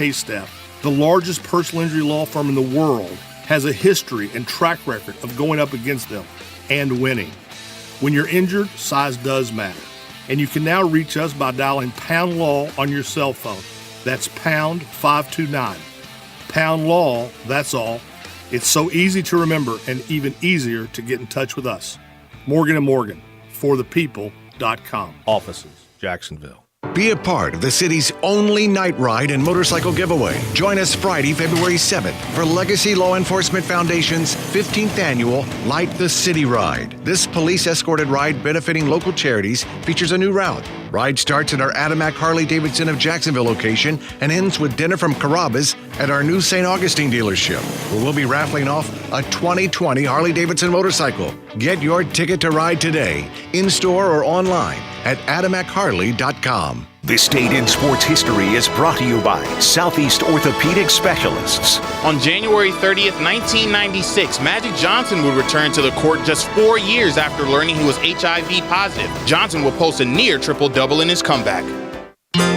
Hey, Steph, the largest personal injury law firm in the world has a history and track record of going up against them and winning. When you're injured, size does matter. And you can now reach us by dialing Pound Law on your cell phone. That's pound 529. Pound Law, that's all. It's so easy to remember and even easier to get in touch with us. Morgan & Morgan, forthepeople.com. Offices, Jacksonville. Be a part of the city's only night ride and motorcycle giveaway. Join us Friday, February 7th for Legacy Law Enforcement Foundation's 15th annual Light the City Ride. This police-escorted ride benefiting local charities features a new route. Ride starts at our Adamak Harley-Davidson of Jacksonville location and ends with dinner from Carrabba's at our new St. Augustine dealership, where we'll be raffling off a 2020 Harley-Davidson motorcycle. Get your ticket to ride today, in-store or online at AdamacHarley.com. This Date in Sports History is brought to you by Southeast Orthopedic Specialists. On January 30th, 1996, Magic Johnson would return to the court just 4 years after learning he was HIV positive. Johnson will post a near triple-double in his comeback.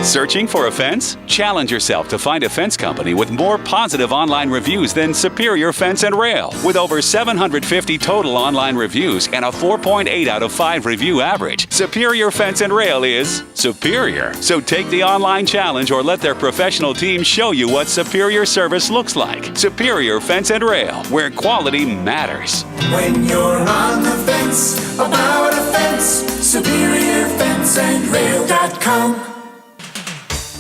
Searching for a fence? Challenge yourself to find a fence company with more positive online reviews than Superior Fence and Rail. With over 750 total online reviews and a 4.8 out of 5 review average, Superior Fence and Rail is superior. So take the online challenge or let their professional team show you what superior service looks like. Superior Fence and Rail, where quality matters. When you're on the fence about a fence, SuperiorFenceandRail.com.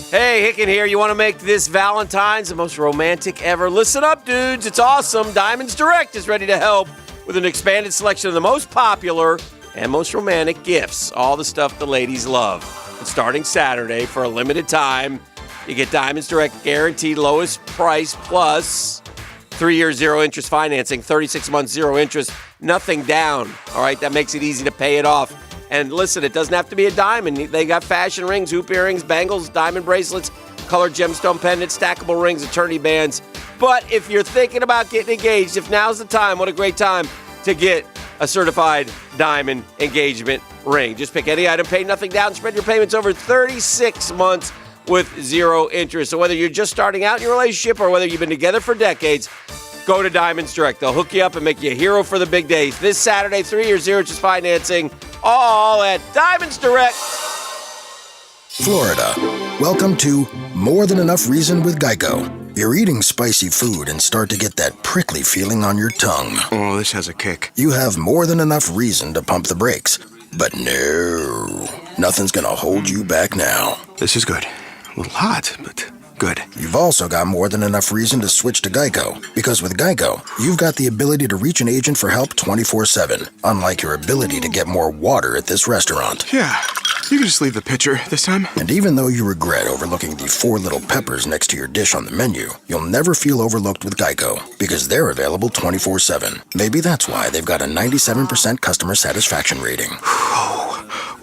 Hey, Hicken here. You want to make this Valentine's the most romantic ever? Listen up, dudes. It's awesome. Diamonds Direct is ready to help with an expanded selection of the most popular and most romantic gifts. All the stuff the ladies love. And starting Saturday for a limited time, you get Diamonds Direct guaranteed lowest price plus 3-year zero-interest financing, 36 months zero interest, nothing down. All right, that makes it easy to pay it off. And listen, it doesn't have to be a diamond. They got fashion rings, hoop earrings, bangles, diamond bracelets, colored gemstone pendants, stackable rings, eternity bands. But if you're thinking about getting engaged, if now's the time, what a great time to get a certified diamond engagement ring. Just pick any item, pay nothing down, spread your payments over 36 months with zero interest. So whether you're just starting out in your relationship or whether you've been together for decades, go to Diamonds Direct. They'll hook you up and make you a hero for the big days. This Saturday, 3-year zero-interest financing, all at Diamonds Direct. Florida. Welcome to More Than Enough Reason with Geico. You're eating spicy food and start to get that prickly feeling on your tongue. Oh, this has a kick. You have more than enough reason to pump the brakes. But no, nothing's gonna hold you back now. This is good. A little hot, but good. You've also got more than enough reason to switch to Geico, because with Geico, you've got the ability to reach an agent for help 24/7, unlike your ability to get more water at this restaurant. Yeah, you can just leave the pitcher this time. And even though you regret overlooking the 4 little peppers next to your dish on the menu, you'll never feel overlooked with Geico, because they're available 24/7. Maybe that's why they've got a 97% customer satisfaction rating.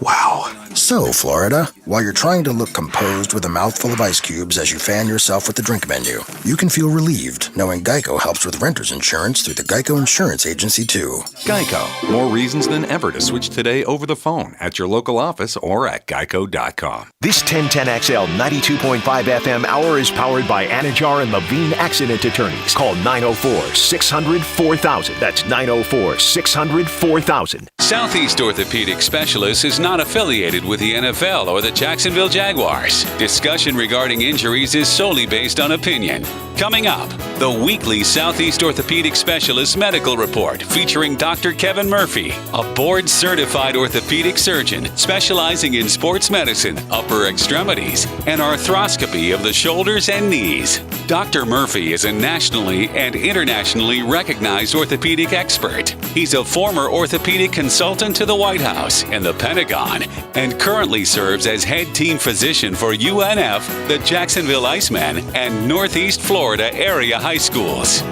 Wow. So, Florida, while you're trying to look composed with a mouthful of ice cubes as you fan yourself with the drink menu, you can feel relieved knowing Geico helps with renter's insurance through the Geico Insurance Agency, too. Geico. More reasons than ever to switch today over the phone at your local office or at geico.com. This 1010XL 92.5 FM hour is powered by Anajar and Levine Accident Attorneys. Call 904-600-4000. That's 904-600-4000. Southeast Orthopedic Specialists is not affiliated with the NFL or the Jacksonville Jaguars. Discussion regarding injuries is solely based on opinion. Coming up, the weekly Southeast Orthopedic Specialist Medical Report featuring Dr. Kevin Murphy, a board-certified orthopedic surgeon specializing in sports medicine, upper extremities, and arthroscopy of the shoulders and knees. Dr. Murphy is a nationally and internationally recognized orthopedic expert. He's a former orthopedic consultant to the White House and the Pentagon, and currently serves as head team physician for UNF, the Jacksonville Icemen, and Northeast Florida area high schools.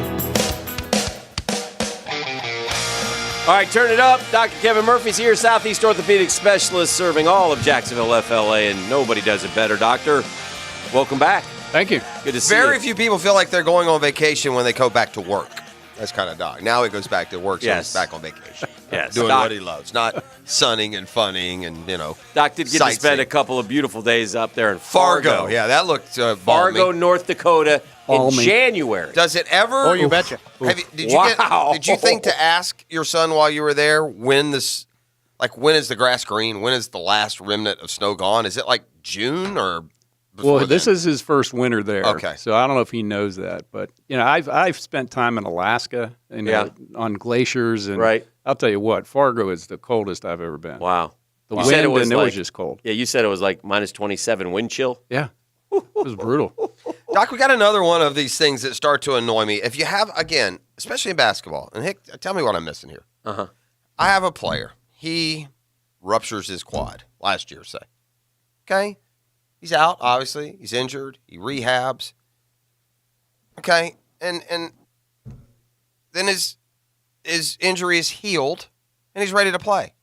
All right, turn it up. Dr. Kevin Murphy's here, Southeast Orthopedic Specialist, serving all of Jacksonville, FLA, and nobody does it better. Doctor, welcome back. Thank you. Good to see you. Very few people feel like they're going on vacation when they go back to work. That's kind of dog. Now it goes back to work, so it's back on vacation. Yes, doing Doc, what he loves, not sunning and funning and Doc did get to spend a couple of beautiful days up there in Fargo. Yeah, that looked Fargo, balmy. North Dakota, in Balmy. January. Does it ever? Oh, you betcha. Did Wow. you think to ask your son while you were there when is the grass green? When is the last remnant of snow gone? Is it like June or? Well, this is his first winter there. Okay. So I don't know if he knows that, but I've spent time in Alaska on glaciers, and Right. I'll tell you what, Fargo is the coldest I've ever been. Wow. The You wind said it was and it like- was just cold. Yeah, you said it was like minus 27 wind chill. Yeah. It was brutal. Doc, we got another one of these things that start to annoy me. If you have, again, especially in basketball, and Hick, tell me what I'm missing here. Uh-huh. I have a player. He ruptures his quad last year, say. Okay? He's out, obviously. He's injured. He rehabs. Okay? And then his injury is healed, and he's ready to play.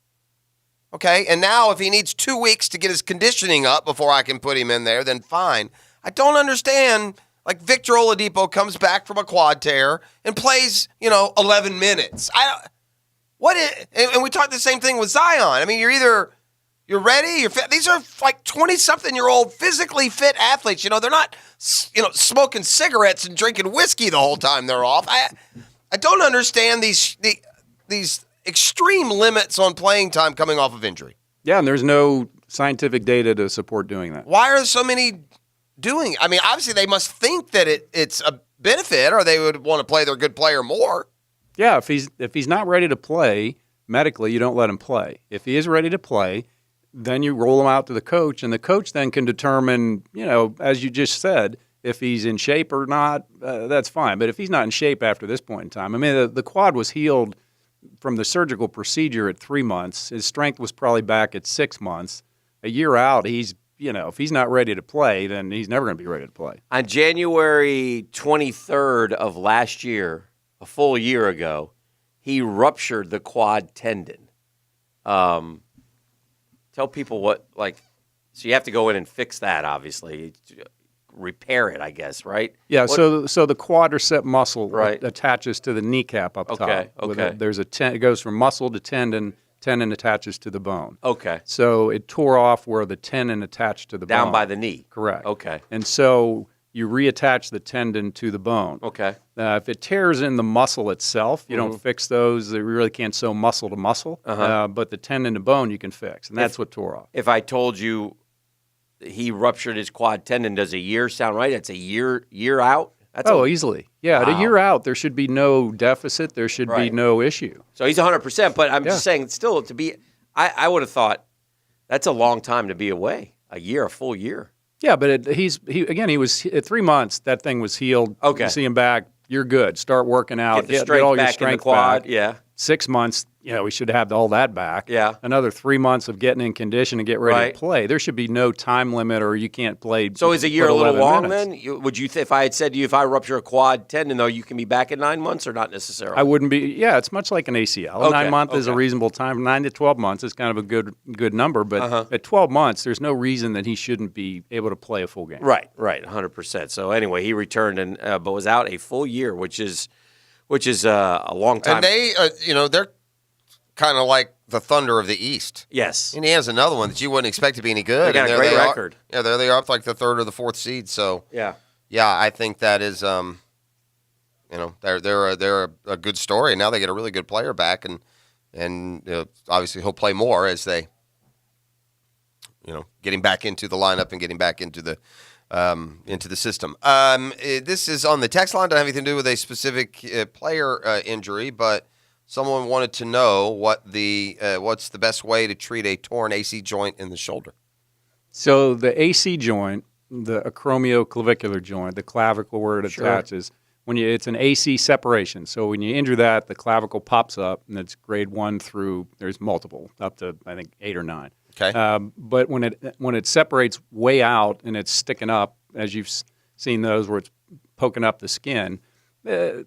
Okay? And now if he needs 2 weeks to get his conditioning up before I can put him in there, then fine. I don't understand. Like Victor Oladipo comes back from a quad tear and plays, 11 minutes. And we talked the same thing with Zion. I mean, you're ready, you're fit. These are like 20-something-year-old physically fit athletes. They're not, smoking cigarettes and drinking whiskey the whole time they're off. I don't understand these extreme limits on playing time coming off of injury. Yeah, and there's no scientific data to support doing that. Why are so many doing it? I mean, obviously they must think that it's a benefit, or they would want to play their good player more. Yeah, if he's not ready to play medically, you don't let him play. If he is ready to play, then you roll him out to the coach, and the coach then can determine, as you just said, if he's in shape or not. That's fine. But if he's not in shape after this point in time, I mean, the quad was healed from the surgical procedure at 3 months. His strength was probably back at 6 months. A year out, if he's not ready to play, then he's never going to be ready to play. On January 23rd of last year, a full year ago, he ruptured the quad tendon. Tell people so you have to go in and fix that, obviously. Repair it, I guess, right? Yeah, so the quadricep muscle Right. attaches to the kneecap up top. Okay. There's it goes from muscle to tendon attaches to the bone. Okay. So it tore off where the tendon attached to the bone. Down by the knee. Correct. Okay. And so you reattach the tendon to the bone. Okay. If it tears in the muscle itself, you don't fix those. You really can't sew muscle to muscle. But the tendon to bone you can fix, and that's what tore off. If I told you he ruptured his quad tendon, does a year sound right? That's a year out? That's Easily. Yeah, Wow. at a year out, there should be no deficit. There should be Right. no issue. So he's 100%, but I'm just saying, still, to be, I would have thought that's a long time to be away. A full year. Yeah, but he was at 3 months. That thing was healed. Okay. You see him back. You're good. Start working out. Get the strength all back your in the strength quad. back. Yeah. 6 months. We should have all that back. Yeah. Another 3 months of getting in condition and get ready Right. to play. There should be no time limit, or you can't play. So is a year but a little 11 long minutes. then? Would you, if I had said to you, if I rupture a quad tendon, though, you can be back in 9 months or not necessarily? I wouldn't be. Yeah, it's much like an ACL. Okay, 9 months is a okay. reasonable time. 9 to 12 months is kind of a good number. But at 12 months, there's no reason that he shouldn't be able to play a full game. Right, 100%. So anyway, he returned and but was out a full year, which is a long time. And they, they're kind of like the Thunder of the East. Yes. And he has another one that you wouldn't expect to be any good. They got and a there great they record. Are. Yeah, there they are up like the third or the fourth seed. So Yeah. I think that is, they're a good story. Now they get a really good player back, and obviously he'll play more as they, getting back into the lineup and getting back into the system. This is on the text line. Doesn't have anything to do with a specific player injury, but someone wanted to know what's the best way to treat a torn AC joint in the shoulder. So the AC joint, the acromioclavicular joint, the clavicle where it attaches, it's an AC separation. So when you injure that, the clavicle pops up, and it's grade 1 through, there's multiple, up to I think 8 or 9. Okay. But when it separates way out and it's sticking up, as you've seen those where it's poking up the skin, a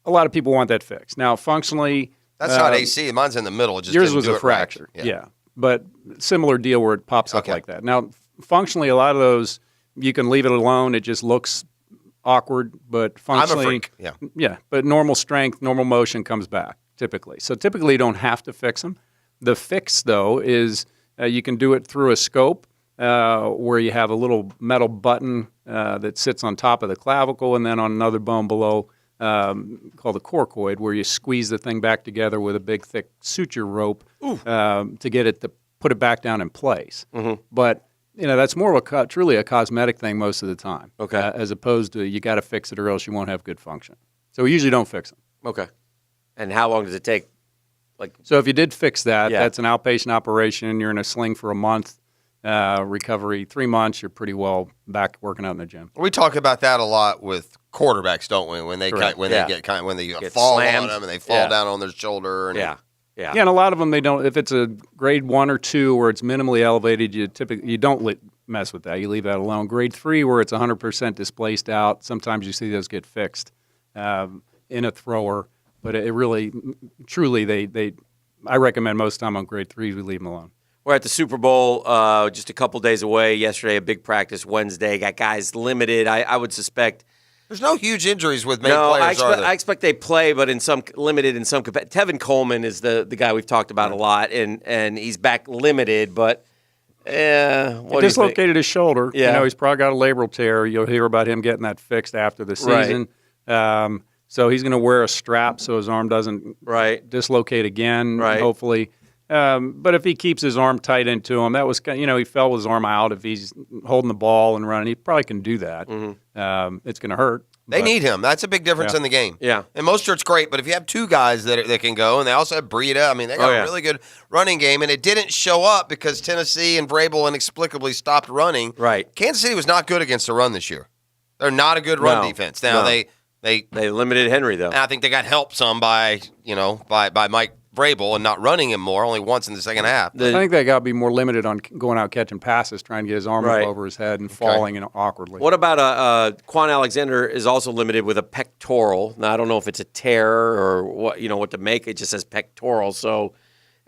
lot of people want that fixed. Now, functionally, that's not AC. Mine's in the middle. It just yours didn't was do a it fracture. Right. Yeah, but similar deal where it pops up like that. Now, functionally, a lot of those you can leave it alone. It just looks awkward, but functionally, I'm a freak. Yeah. But normal strength, normal motion comes back. typically. So typically you don't have to fix them. The fix, though, is you can do it through a scope where you have a little metal button that sits on top of the clavicle and then on another bone below called the coracoid, where you squeeze the thing back together with a big, thick suture rope to get it to put it back down in place. Mm-hmm. But that's more of truly a cosmetic thing most of the time. Okay. As opposed to you got to fix it or else you won't have good function. So we usually don't fix them. Okay. And how long does it take? So if you did fix that, Yeah. that's an outpatient operation. You're in a sling for a month. Recovery 3 months. You're pretty well back working out in the gym. We talk about that a lot with quarterbacks, don't we? When they Correct. when Yeah. they get Get fall slammed. on them and they fall down on their shoulder. And Yeah. Yeah, and a lot of them they don't. If it's a grade 1 or 2 where it's minimally elevated, you don't mess with that. You leave that alone. Grade 3 where it's 100% displaced out. Sometimes you see those get fixed in a thrower, but it really, truly, I recommend most time on grade 3s we leave them alone. We're at the Super Bowl just a couple days away. Yesterday, a big practice. Wednesday, got guys limited. I would suspect. There's no huge injuries with main players, I expect they play, but in some limited in some. Tevin Coleman is the guy we've talked about a lot, and he's back limited, but He dislocated his shoulder. Yeah. He's probably got a labral tear. You'll hear about him getting that fixed after the season. Right. So he's going to wear a strap so his arm doesn't dislocate again, hopefully. But if he keeps his arm tight into him, that was, he fell his arm out. If he's holding the ball and running, he probably can do that. Mm-hmm. It's going to hurt. They need him. That's a big difference in the game. Yeah. And Mostert's great, but if you have two guys that can go, and they also have Breida, I mean, they got a really good running game, and it didn't show up because Tennessee and Vrabel inexplicably stopped running. Right. Kansas City was not good against the run this year. They're not a good run defense. Now, they limited Henry, though. And I think they got helped some by Mike Vrabel and not running him more, only once in the second half. I think they got to be more limited on going out catching passes, trying to get his arm up over his head and falling awkwardly. What about Quan Alexander is also limited with a pectoral. Now, I don't know if it's a tear or what to make. It just says pectoral. So,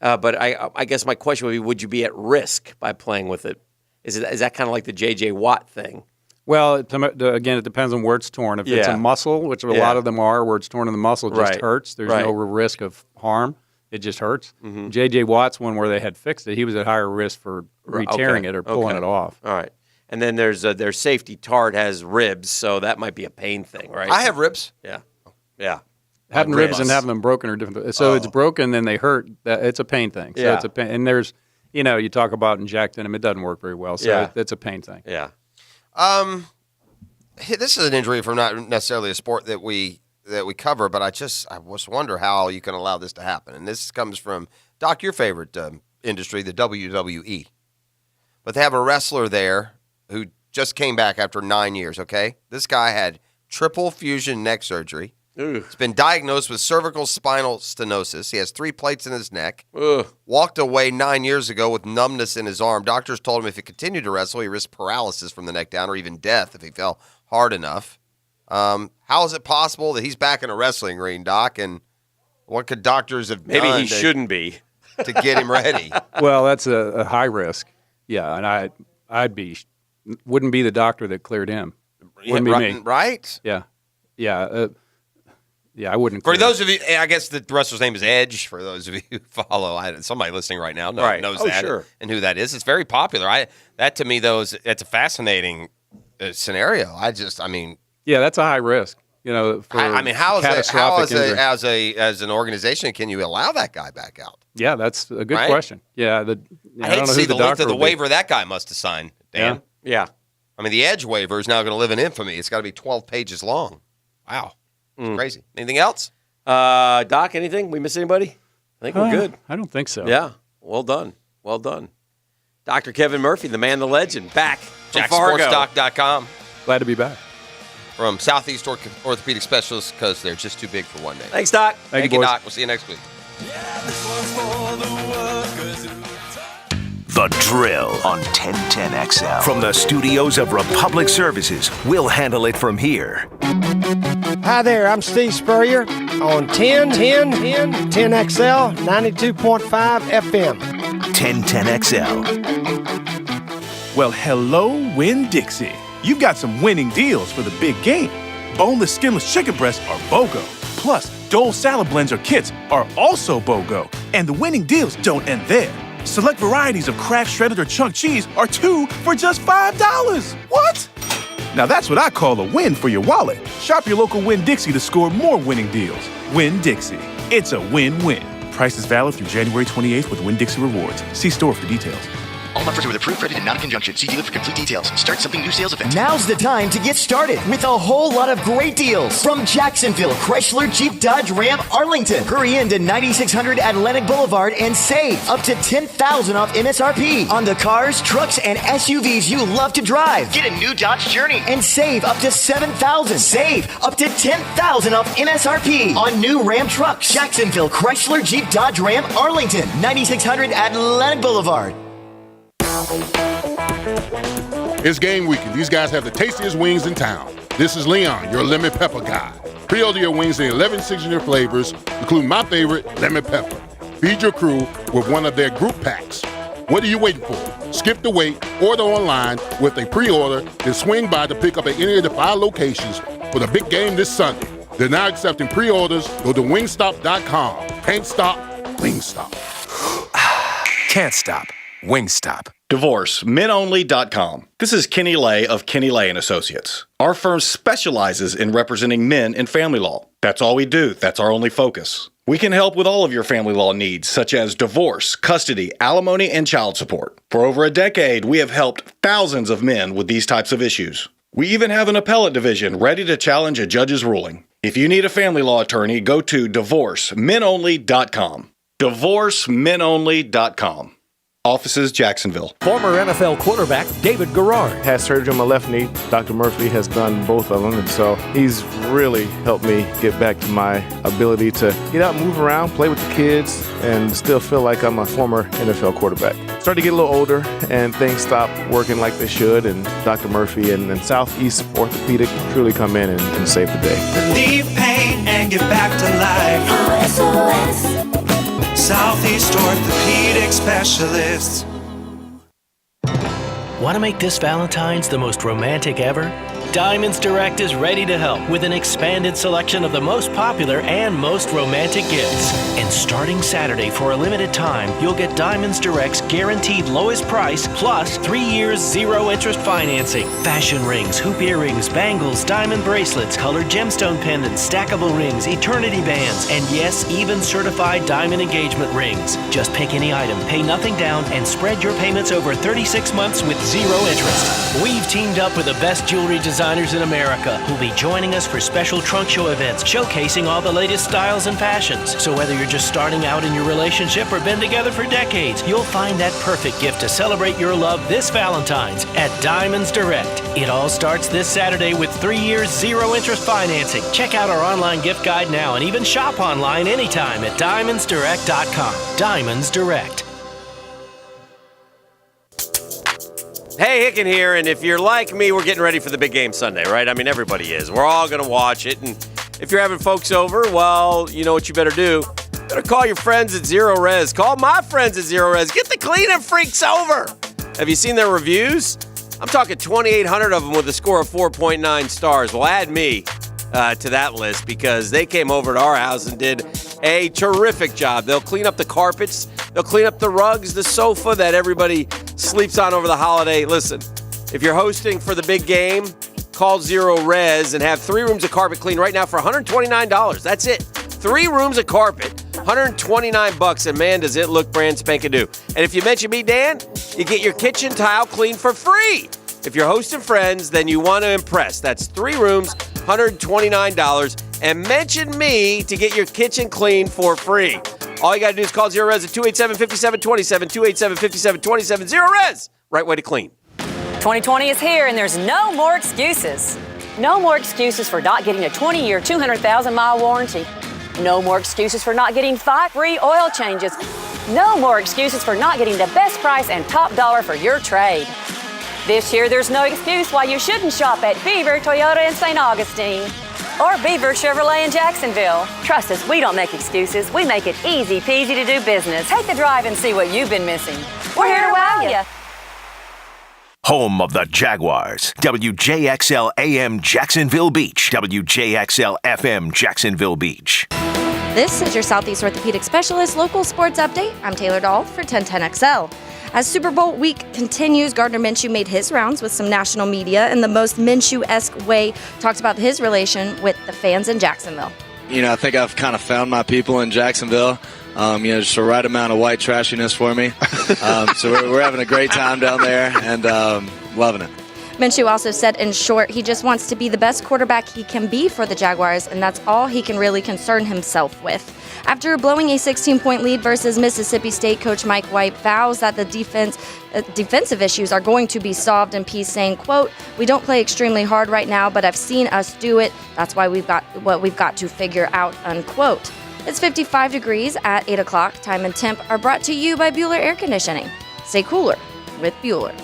but I guess my question would be, would you be at risk by playing with it? Is that kind of like the J.J. Watt thing? Well, again, it depends on where it's torn. If it's a muscle, which a lot of them are, where it's torn in the muscle, it just hurts. There's no risk of harm. It just hurts. Mm-hmm. J.J. Watt's one where they had fixed it. He was at higher risk for re-tearing it or pulling it off. All right. And then there's their safety Tart has ribs, so that might be a pain thing, right? I have ribs. Yeah. Yeah. Having ribs and having them broken are different. So it's broken, then they hurt. It's a pain thing. So it's a pain. And there's, you talk about injecting them. It doesn't work very well. So it's a pain thing. Yeah. This is an injury from not necessarily a sport that we cover, but I just wonder how you can allow this to happen. And this comes from, Doc, your favorite industry, the WWE. But they have a wrestler there who just came back after 9 years, okay? This guy had triple fusion neck surgery. He's been diagnosed with cervical spinal stenosis. He has 3 plates in his neck. Walked away 9 years ago with numbness in his arm. Doctors told him if he continued to wrestle, he risked paralysis from the neck down or even death if he fell hard enough. How is it possible that he's back in a wrestling ring, Doc? And what could doctors have done? Maybe he shouldn't be to get him ready. Well, that's a high risk. Yeah, and wouldn't be the doctor that cleared him. Wouldn't be me. Right? Yeah. I wouldn't. For those of you, I guess the wrestler's name is Edge. For those of you who follow, somebody listening right now knows that and who that is. It's very popular. That to me, though, that's a fascinating scenario. Yeah, that's a high risk. How as an organization can you allow that guy back out? Yeah, that's a good question. Yeah, I hate to see the length of the waiver that guy must have signed, Dan. Yeah. I mean, the Edge waiver is now going to live in infamy. It's got to be 12 pages long. Wow. It's crazy. Anything else? Doc, anything? We miss anybody? I think we're good. I don't think so. Yeah. Well done. Dr. Kevin Murphy, the man, the legend, back from Fargo. JackSportsDoc.com. Glad to be back. From Southeast Orthopedic Specialists, because they're just too big for one name. Thanks, Doc. Thank you, Doc. We'll see you next week. The Drill on 1010XL. From the studios of Republic Services, we'll handle it from here. Hi there, I'm Steve Spurrier on 10XL 92.5 FM. 1010XL. Well, hello, Winn-Dixie. You've got some winning deals for the big game. Boneless, skinless chicken breasts are BOGO. Plus, Dole salad blends or kits are also BOGO. And the winning deals don't end there. Select varieties of Kraft shredded or chunk cheese are 2 for just $5. What? Now that's what I call a win for your wallet. Shop your local Winn-Dixie to score more winning deals. Winn-Dixie. It's a win-win. Price is valid through January 28th with Winn-Dixie Rewards. See store for details. All offers are with approved credit and not in conjunction. See dealer for complete details. Start something new sales event. Now's the time to get started with a whole lot of great deals from Jacksonville, Chrysler, Jeep, Dodge, Ram, Arlington. Hurry into 9600 Atlantic Boulevard and save up to $10,000 off MSRP on the cars, trucks, and SUVs you love to drive. Get a new Dodge Journey and save up to $7,000. Save up to $10,000 off MSRP on new Ram trucks. Jacksonville, Chrysler, Jeep, Dodge, Ram, Arlington, 9600 Atlantic Boulevard. It's game weekend. These guys have the tastiest wings in town. This is Leon, your lemon pepper guy. Pre-order your wings in 11 signature flavors, including my favorite, lemon pepper. Feed your crew with one of their group packs. What are you waiting for? Skip the wait, order online with a pre-order, then swing by to pick up at any of the 5 locations for the big game this Sunday. They're now accepting pre-orders. Go to wingstop.com. Can't stop, Wingstop. Can't stop. Wingstop. DivorceMenOnly.com. This is Kenny Lay of Kenny Lay & Associates. Our firm specializes in representing men in family law. That's all we do. That's our only focus. We can help with all of your family law needs, such as divorce, custody, alimony, and child support. For over a decade, we have helped thousands of men with these types of issues. We even have an appellate division ready to challenge a judge's ruling. If you need a family law attorney, go to DivorceMenOnly.com. DivorceMenOnly.com. Offices, Jacksonville. Former NFL quarterback David Garrard had surgery on my left knee. Dr. Murphy has done both of them, and so he's really helped me get back to my ability to get out and move around, play with the kids, and still feel like I'm a former NFL quarterback. Started to get a little older, and things stopped working like they should, and Dr. Murphy and Southeast Orthopedic truly come in and save the day. Relieve pain and get back to life. SOS. Southeast Orthopedic Specialists. Want to make this Valentine's the most romantic ever? Diamonds Direct is ready to help with an expanded selection of the most popular and most romantic gifts. And starting Saturday for a limited time, you'll get Diamonds Direct's guaranteed lowest price plus 3 years zero-interest financing. Fashion rings, hoop earrings, bangles, diamond bracelets, colored gemstone pendants, stackable rings, eternity bands, and yes, even certified diamond engagement rings. Just pick any item, pay nothing down, and spread your payments over 36 months with zero interest. We've teamed up with the best jewelry designers in America who'll be joining us for special trunk show events showcasing all the latest styles and fashions. So whether you're just starting out in your relationship or been together for decades, you'll find that perfect gift to celebrate your love this Valentine's at Diamonds Direct. It all starts this Saturday with 3 years zero-interest financing. Check out our online gift guide now and even shop online anytime at DiamondsDirect.com. Diamonds Direct. Hey, Hicken here, and if you're like me, we're getting ready for the big game Sunday, right? I mean, everybody is. We're all going to watch it, and if you're having folks over, well, you know what you better do. You better call your friends at Zero Res. Call my friends at Zero Res. Get the cleaning freaks over. Have you seen their reviews? I'm talking 2,800 of them with a score of 4.9 stars. Well, add me to that list because they came over to our house and did a terrific job. They'll clean up the carpets. They'll clean up the rugs, the sofa that everybody sleeps on over the holiday. Listen, if you're hosting for the big game, call Zero Res and have 3 rooms of carpet cleaned right now for $129. That's it. 3 rooms of carpet, $129, and man, does it look brand spanking new. And if you mention me, Dan, you get your kitchen tile cleaned for free. If you're hosting friends, then you want to impress. That's 3 rooms, $129, and mention me to get your kitchen cleaned for free. All you got to do is call Zero Res at 287-5727, 287-5727, Zero Res, right way to clean. 2020 is here, and there's no more excuses. No more excuses for not getting a 20-year, 200,000-mile warranty. No more excuses for not getting 5 free oil changes. No more excuses for not getting the best price and top dollar for your trade. This year, there's no excuse why you shouldn't shop at Beaver Toyota in St. Augustine or Beaver Chevrolet in Jacksonville. Trust us, we don't make excuses. We make it easy peasy to do business. Take the drive and see what you've been missing. We're here to wow you. Home of the Jaguars. WJXL AM Jacksonville Beach. WJXL FM Jacksonville Beach. This is your Southeast Orthopedic Specialist local sports update. I'm Taylor Dahl for 1010XL. As Super Bowl week continues, Gardner Minshew made his rounds with some national media in the most Minshew-esque way, talked about his relation with the fans in Jacksonville. I think I've kind of found my people in Jacksonville. Just the right amount of white trashiness for me. So we're having a great time down there and loving it. Minshew also said, in short, he just wants to be the best quarterback he can be for the Jaguars, and that's all he can really concern himself with. After blowing a 16-point lead versus Mississippi State, Coach Mike White vows that the defensive issues are going to be solved in peace, saying, quote, "We don't play extremely hard right now, but I've seen us do it. That's why we've got to figure out," unquote. It's 55 degrees at 8 o'clock. Time and temp are brought to you by Bueller Air Conditioning. Stay cooler with Bueller.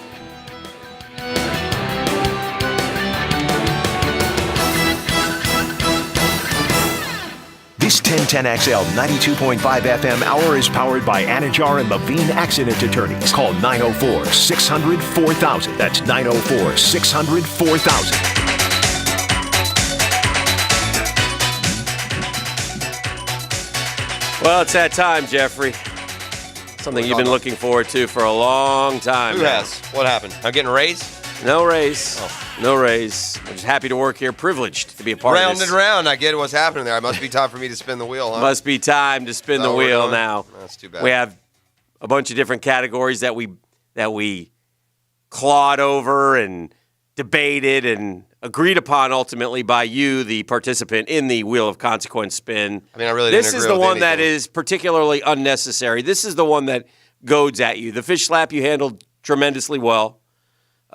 This 1010XL 92.5 FM hour is powered by Anajar and Levine Accident Attorneys. Call 904-600-4000. That's 904-600-4000. Well, it's that time, Jeffrey. Something you've been looking forward to for a long time. Who has? What happened? I'm getting a raise? No raise. No raise. I'm just happy to work here, privileged to be a part Round of this. and round. I get what's happening there. It must be time for me to spin the wheel, huh? Must be time to spin the wheel now. That's too bad. We have a bunch of different categories that we clawed over and debated and agreed upon ultimately by you, the participant in the Wheel of Consequence spin. I mean, I really didn't This agree is the with one that anything. is particularly unnecessary. This is the one that goads at you. The fish slap you handled tremendously well.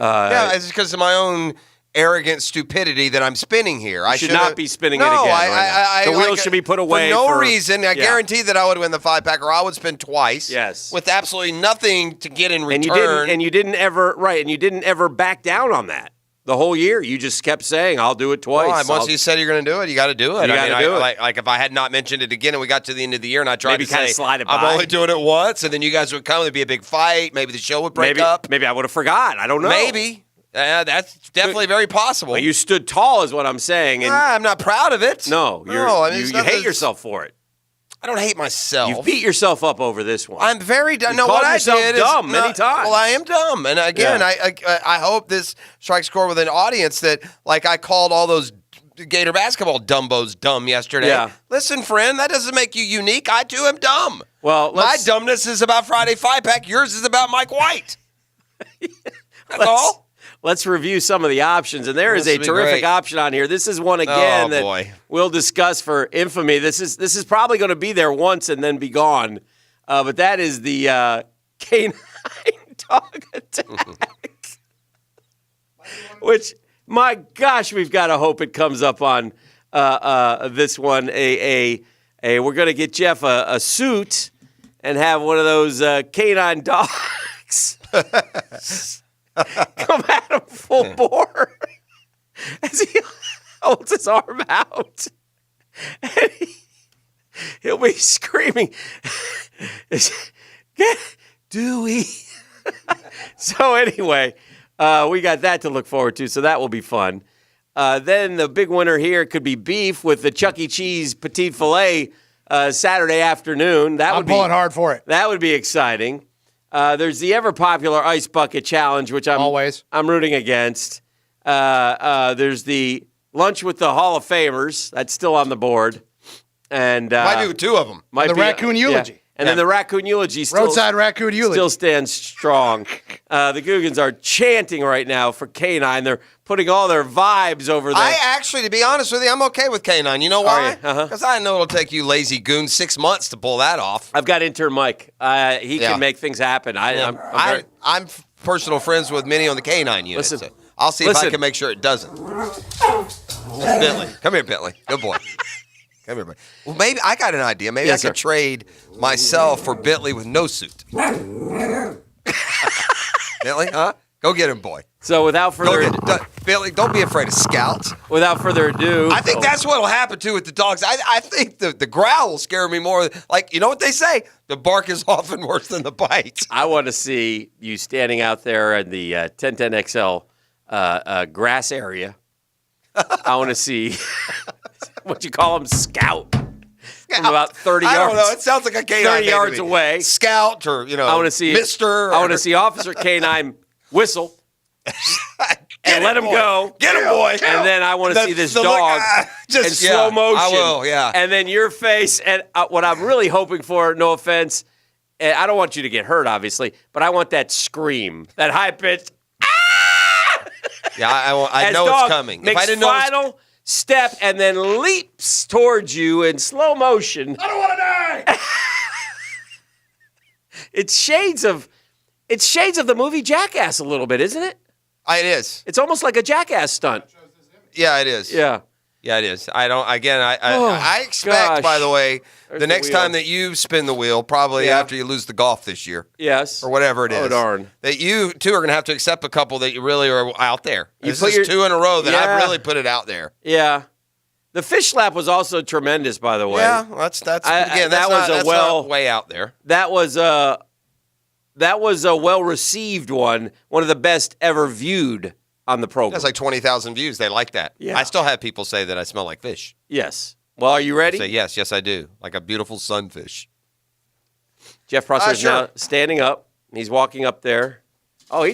Yeah, it's because of my own arrogant stupidity that I'm spinning here. I should should've- not be spinning it again. Right now. The wheel should be put away for no for- reason. I yeah. guarantee that I would win the 5-pack, or I would spin twice. Yes, with absolutely nothing to get in And return. you didn't ever back down on that the whole year. You just kept saying, "I'll do it twice." Well, once you said you're going to do it, you got to do it. You gotta do it. Like if I had not mentioned it again, and we got to the end of the year, and I tried Maybe to kinda say, slide it I'm by. only doing it once, and then you guys would come, there'd be a big fight. Maybe the show would break maybe, up. Maybe I would have forgot. I don't know. Maybe. That's definitely very possible. Well, you stood tall, is what I'm saying. And I'm not proud of it. No, you it's not hate this- yourself for it. I don't hate myself. You've beat yourself up over this one. I'm very dumb. You No, called what I yourself did dumb is many times. Well, I am dumb, and again, Yeah. I hope this strikes chord with an audience that, like, I called all those Gator basketball dumbos dumb yesterday. Yeah. Listen, friend, that doesn't make you unique. I too am dumb. Well, my dumbness is about Friday 5-pack. Yours is about Mike White. That's all. Let's review some of the options, and there is This a would be terrific great. option on here. This is one again Oh, that boy. we'll discuss for infamy. This is probably going to be there once and then be gone, but that is the canine dog attack. Which, my gosh, we've got to hope it comes up on this one. We're going to get Jeff a suit and have one of those canine dogs. Come at him full bore as he holds his arm out. And he'll be screaming, Dewey. So anyway, we got that to look forward to, so that will be fun. Then the big winner here could be beef with the Chuck E. Cheese Petite Filet Saturday afternoon. I'm pulling hard for it. That would be exciting. There's the ever-popular Ice Bucket Challenge, which I'm rooting against. There's the Lunch with the Hall of Famers. That's still on the board. And Might be with two of them. The Raccoon Eulogy. Yeah. And then the Raccoon Eulogy Roadside Raccoon Eulogy. still stands strong. The Googans are chanting right now for K9. They're putting all their vibes over there. I actually, to be honest with you, I'm okay with K9. You know why? Uh-huh. Because I know it'll take you lazy goons 6 months to pull that off. I've got intern Mike. He Yeah. can make things happen. I'm personal friends with many on the K9 unit. Listen. So I'll see if I Listen. can make sure it doesn't. Bentley. Come here, Bentley. Good boy. Come here, buddy. Well, maybe I got an idea. Maybe Yes, I could trade myself for Bentley with no suit. Bentley, huh? Go get him, boy. So without further Bentley, don't be afraid of scouts. Without further ado, I think that's what will happen too with the dogs. I think the growl will scare me more. Like, you know what they say? The bark is often worse than the bite. I want to see you standing out there in the 1010XL grass area. I want to see what you call them, scout. from about 30 yards. I don't know. It sounds like a K9. 30 yards away. Scout or, I want to see Mister. I want to see Officer K9 whistle and let him go. Get him, boy. And then I want to see this dog in slow motion. I will, yeah. And then your face. And what I'm really hoping for, no offense, and I don't want you to get hurt, obviously, but I want that scream, that high-pitched, yeah, I know dog it's coming. Makes if I didn't know final step and then leaps towards you in slow motion. I don't want to die. It's shades of the movie Jackass a little bit, isn't it? It is. It's almost like a Jackass stunt. Yeah, it is. Yeah. Yeah, it is. I expect, by the way, There's the next the wheel. time that you spin the wheel, probably after you lose the golf this year. Yes. Or whatever it is. Oh, darn. That you, too, are going to have to accept a couple that you really are out there. This put is your- 2 in a row that Yeah. I've really put it out there. Yeah. The fish slap was also tremendous, by the way. Yeah, that's not way out there. That was a well-received one of the best ever viewed on the program. That's like 20,000 views. They like that. Yeah. I still have people say that I smell like fish. Yes. Well, are you ready? I say yes, I do. Like a beautiful sunfish. Jeff Prosser is Sure. now standing up. He's walking up there. Oh,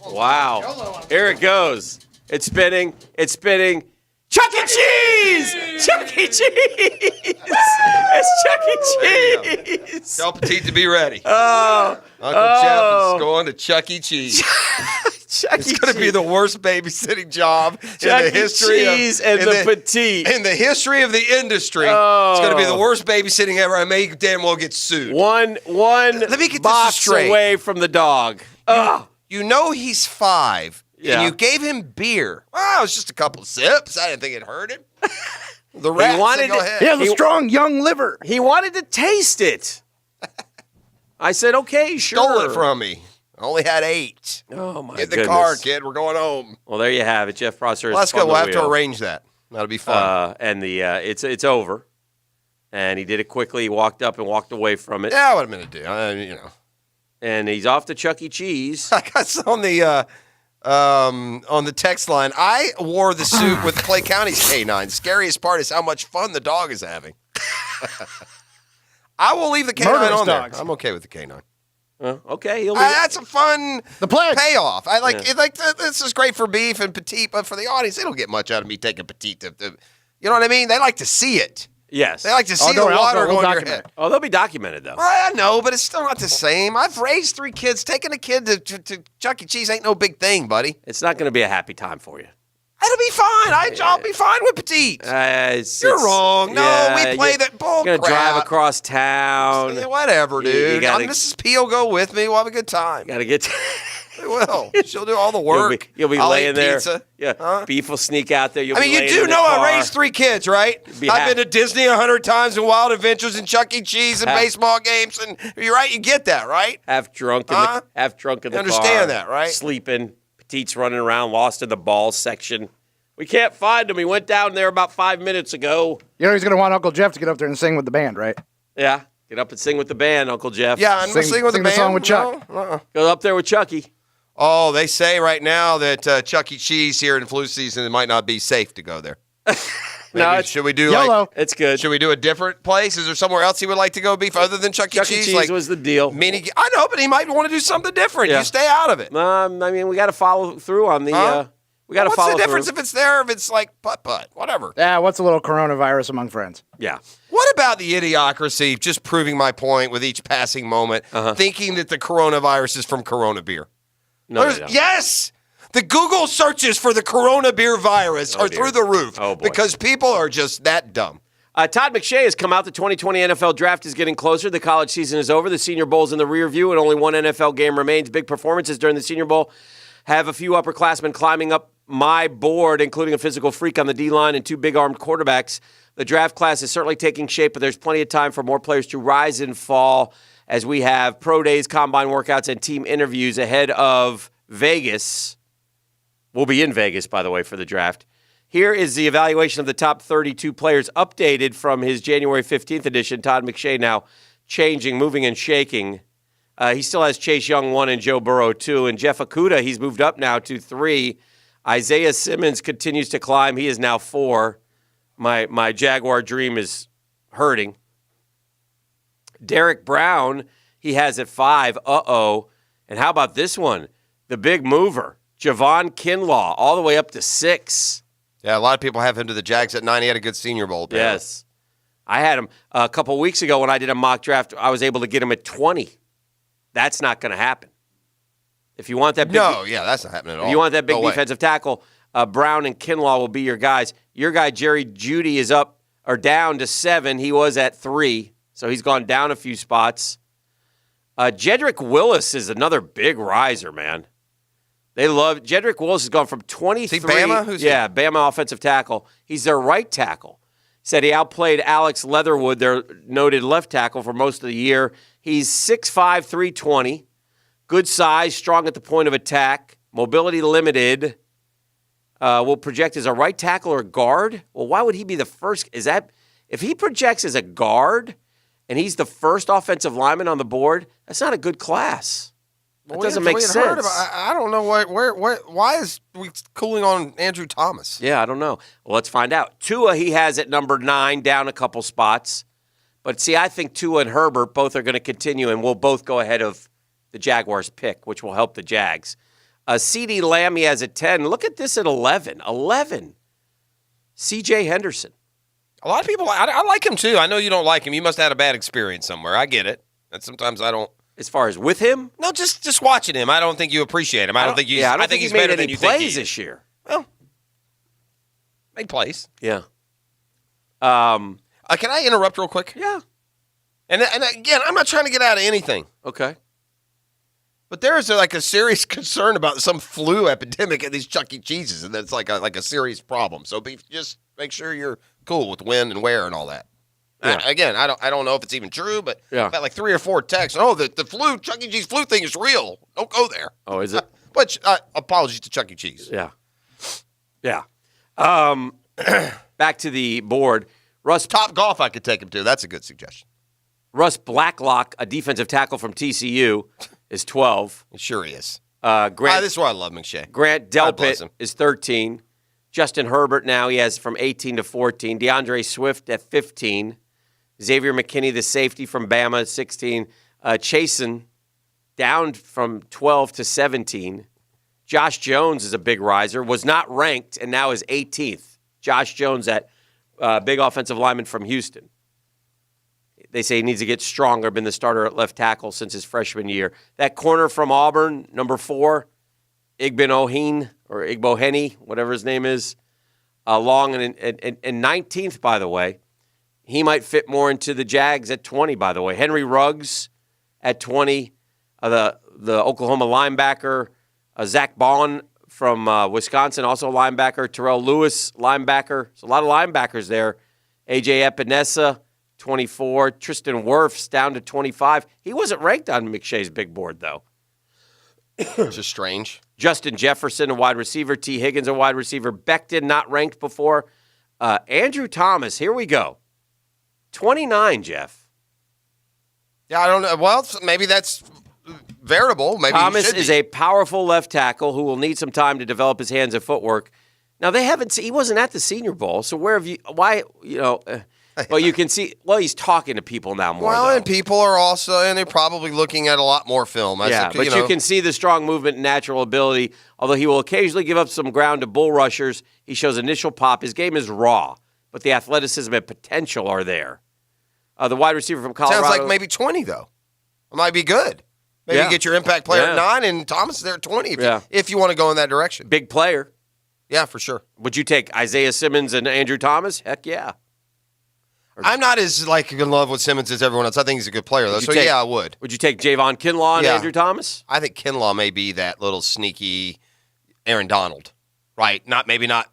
wow. Here it goes. It's spinning. It's spinning. Chuck E. Cheese! Chuck E. Cheese! It's Chuck E. Cheese! Tell Petite to be ready. Oh. Uncle Jeff is going to Chuck E. Cheese. It's going to be the worst babysitting job in Chuck the E. history Cheese and the Petite. In the history of the industry, Oh. it's going to be the worst babysitting ever. I may damn well get sued. One Let me get box this straight. away from the dog. You know he's 5, Yeah. and you gave him beer. Well, it was just a couple sips. I didn't think it hurt him. The rat said, go ahead. He has a strong young liver. He wanted to taste it. I said, okay, sure. Stole it from me. I only had 8. Oh, my Get the goodness. car, kid. We're going home. Well, there you have it. Jeff Prosser is Let's on go. the We'll have to wheel. arrange that. That'll be fun. And it's over. And he did it quickly. He walked up and walked away from it. Yeah, what I'm going to do. And he's off to Chuck E. Cheese. I got on the text line. I wore the suit with Clay County's K9. Scariest part is how much fun the dog is having. I will leave the K9 Murderous on dogs. there. I'm okay with the K9. Okay, That's a fun payoff. I like Yeah. this is great for Beef and Petite, but for the audience, they don't get much out of me taking Petite. You know what I mean? They like to see it. Yes. They like to see the water go in your head. Oh, they'll be documented, though. Well, I know, but it's still not the same. I've raised 3 kids. Taking a kid to Chuck E. Cheese ain't no big thing, buddy. It's not going to be a happy time for you. It'll be fine. I'll be fine with Petite. You're wrong. No, we play that bull You're going to crap. drive across town. Yeah, whatever, dude. Mrs. P will go with me. We'll have a good time. Got to get. We will. She'll do all the work. You'll be I'll laying eat there. Pizza. Yeah. Beef will sneak out there. You'll I mean, be you laying do in the know car. I raised 3 kids, right? Be I've happy. been to Disney 100 times and Wild Adventures and Chuck E. Cheese and Half- baseball games. And you're right. You get that, right? Half drunk in Huh? the You car. understand that, right? Sleeping. Petite's running around, lost in the ball section. We can't find him. He went down there about 5 minutes ago. You know he's going to want Uncle Jeff to get up there and sing with the band, right? Yeah. Get up and sing with the band, Uncle Jeff. Yeah, I'm going to sing with the band. song with Chuck. No? Go up there with Chucky. Oh, they say right now that Chuck E. Cheese here in flu season, it might not be safe to go there. Maybe, should we do YOLO. It's good. Should we do a different place? Is there somewhere else he would like to go beef other than Chuck E. Chuck E. Cheese? Cheese was the deal. I know, but he might want to do something different. Yeah. You stay out of it. I mean, we got to follow through on the. We got to follow What's the difference through. if it's there, if it's like putt-putt, whatever? Yeah, what's a little coronavirus among friends? Yeah. What about the idiocracy, just proving my point with each passing moment, thinking that the coronavirus is from Corona beer? No, they don't. Yes! The Google searches for the Corona beer virus are through the roof because people are just that dumb. Todd McShay has come out. The 2020 NFL Draft is getting closer. The college season is over. The Senior Bowl's in the rear view, and only one NFL game remains. Big performances during the Senior Bowl have a few upperclassmen climbing up my board, including a physical freak on the D-line and 2 big-armed quarterbacks. The draft class is certainly taking shape, but there's plenty of time for more players to rise and fall as we have pro days, combine workouts, and team interviews ahead of Vegas. We'll be in Vegas, by the way, for the draft. Here is the evaluation of the top 32 players updated from his January 15th edition. Todd McShay now changing, moving, and shaking. He still has Chase Young 1 and Joe Burrow 2. And Jeff Okudah, he's moved up now to 3. Isaiah Simmons continues to climb. He is now 4. My Jaguar dream is hurting. Derek Brown, he has at 5. And how about this one? The big mover, Javon Kinlaw, all the way up to 6. Yeah, a lot of people have him to the Jags at 9. He had a good Senior Bowl. Apparently. Yes. I had him a couple weeks ago when I did a mock draft. I was able to get him at 20. That's not going to happen. If you want that big that's not happening at all. If you want that big No way. defensive tackle, Brown and Kinlaw will be your guys. Your guy, Jerry Jeudy, is up or down to 7. He was at 3, so he's gone down a few spots. Jedrick Willis is another big riser, man. They love Jedrick Willis has gone from 23. Is he Bama? Who's Bama offensive tackle. He's their right tackle. Said he outplayed Alex Leatherwood, their noted left tackle, for most of the year. He's 6'5", 320. Good size, strong at the point of attack. Mobility limited. Will project as a right tackle or guard. Well, why would he be the first? If he projects as a guard and he's the first offensive lineman on the board, that's not a good class. That doesn't make sense. I don't know why is we cooling on Andrew Thomas? Yeah, I don't know. Well, let's find out. Tua, he has at number 9, down a couple spots. But see, I think Tua and Herbert both are going to continue, and we'll both go ahead of the Jaguars' pick, which will help the Jags. CeeDee Lamb, he has at 10. Look at this at 11. 11. C.J. Henderson. A lot of people, I like him too. I know you don't like him. You must have had a bad experience somewhere. I get it. And sometimes I don't. As far as with him? No, just watching him. I don't think you appreciate him. I don't think he's. I don't think he's he made better any than you think plays this year. Well, made plays. Yeah. Can I interrupt real quick? Yeah. And again, I'm not trying to get out of anything. Okay. But there is a serious concern about some flu epidemic at these Chuck E. Cheese's, and that's like a serious problem. So just make sure you're cool with when and where and all that. Yeah. Again, I don't know if it's even true, but yeah. I've got like 3 or 4 texts. Oh, the flu, Chuck E. Cheese flu thing is real. Don't go there. Oh, is it? But apologies to Chuck E. Cheese. Yeah. Yeah. Back to the board. Russ Top Golf I could take him to. That's a good suggestion. Russ Blacklock, a defensive tackle from TCU, is 12. Sure he is. Grant, this is why I love McShay. Grant God bless Delpit him. is 13. Justin Herbert now, he has from 18 to 14. DeAndre Swift at 15. Xavier McKinney, the safety from Bama, 16. Chasen down from 12 to 17. Josh Jones is a big riser, was not ranked, and now is 18th. Josh Jones, that big offensive lineman from Houston. They say he needs to get stronger, been the starter at left tackle since his freshman year. That corner from Auburn, number 4, Igbohene, whatever his name is, long and 19th, by the way. He might fit more into the Jags at 20, by the way. Henry Ruggs at 20. The Oklahoma linebacker, Zach Bond from Wisconsin, also a linebacker. Terrell Lewis, linebacker. So a lot of linebackers there. A.J. Epinesa, 24. Tristan Wirfs down to 25. He wasn't ranked on McShay's big board, though. It's just strange. Justin Jefferson, a wide receiver. T. Higgins, a wide receiver. Becton, not ranked before. Andrew Thomas, here we go. 29, Jeff. Yeah, I don't know. Well, maybe that's variable. Maybe Thomas is a powerful left tackle who will need some time to develop his hands and footwork. Now, he wasn't at the Senior Bowl, so well, you can see, he's talking to people now more, Well, though. and people are also, and they're probably looking at a lot more film. You can see the strong movement and natural ability. Although he will occasionally give up some ground to bull rushers, he shows initial pop. His game is raw, but the athleticism and potential are there. The wide receiver from Colorado. Sounds like maybe 20, though. It might be good. Maybe you get your impact player at 9, and Thomas is there at 20 if you want to go in that direction. Big player. Yeah, for sure. Would you take Isaiah Simmons and Andrew Thomas? Heck yeah. I'm not as in love with Simmons as everyone else. I think he's a good player, though. So, I would. Would you take Javon Kinlaw and Andrew Thomas? I think Kinlaw may be that little sneaky Aaron Donald, right? Maybe not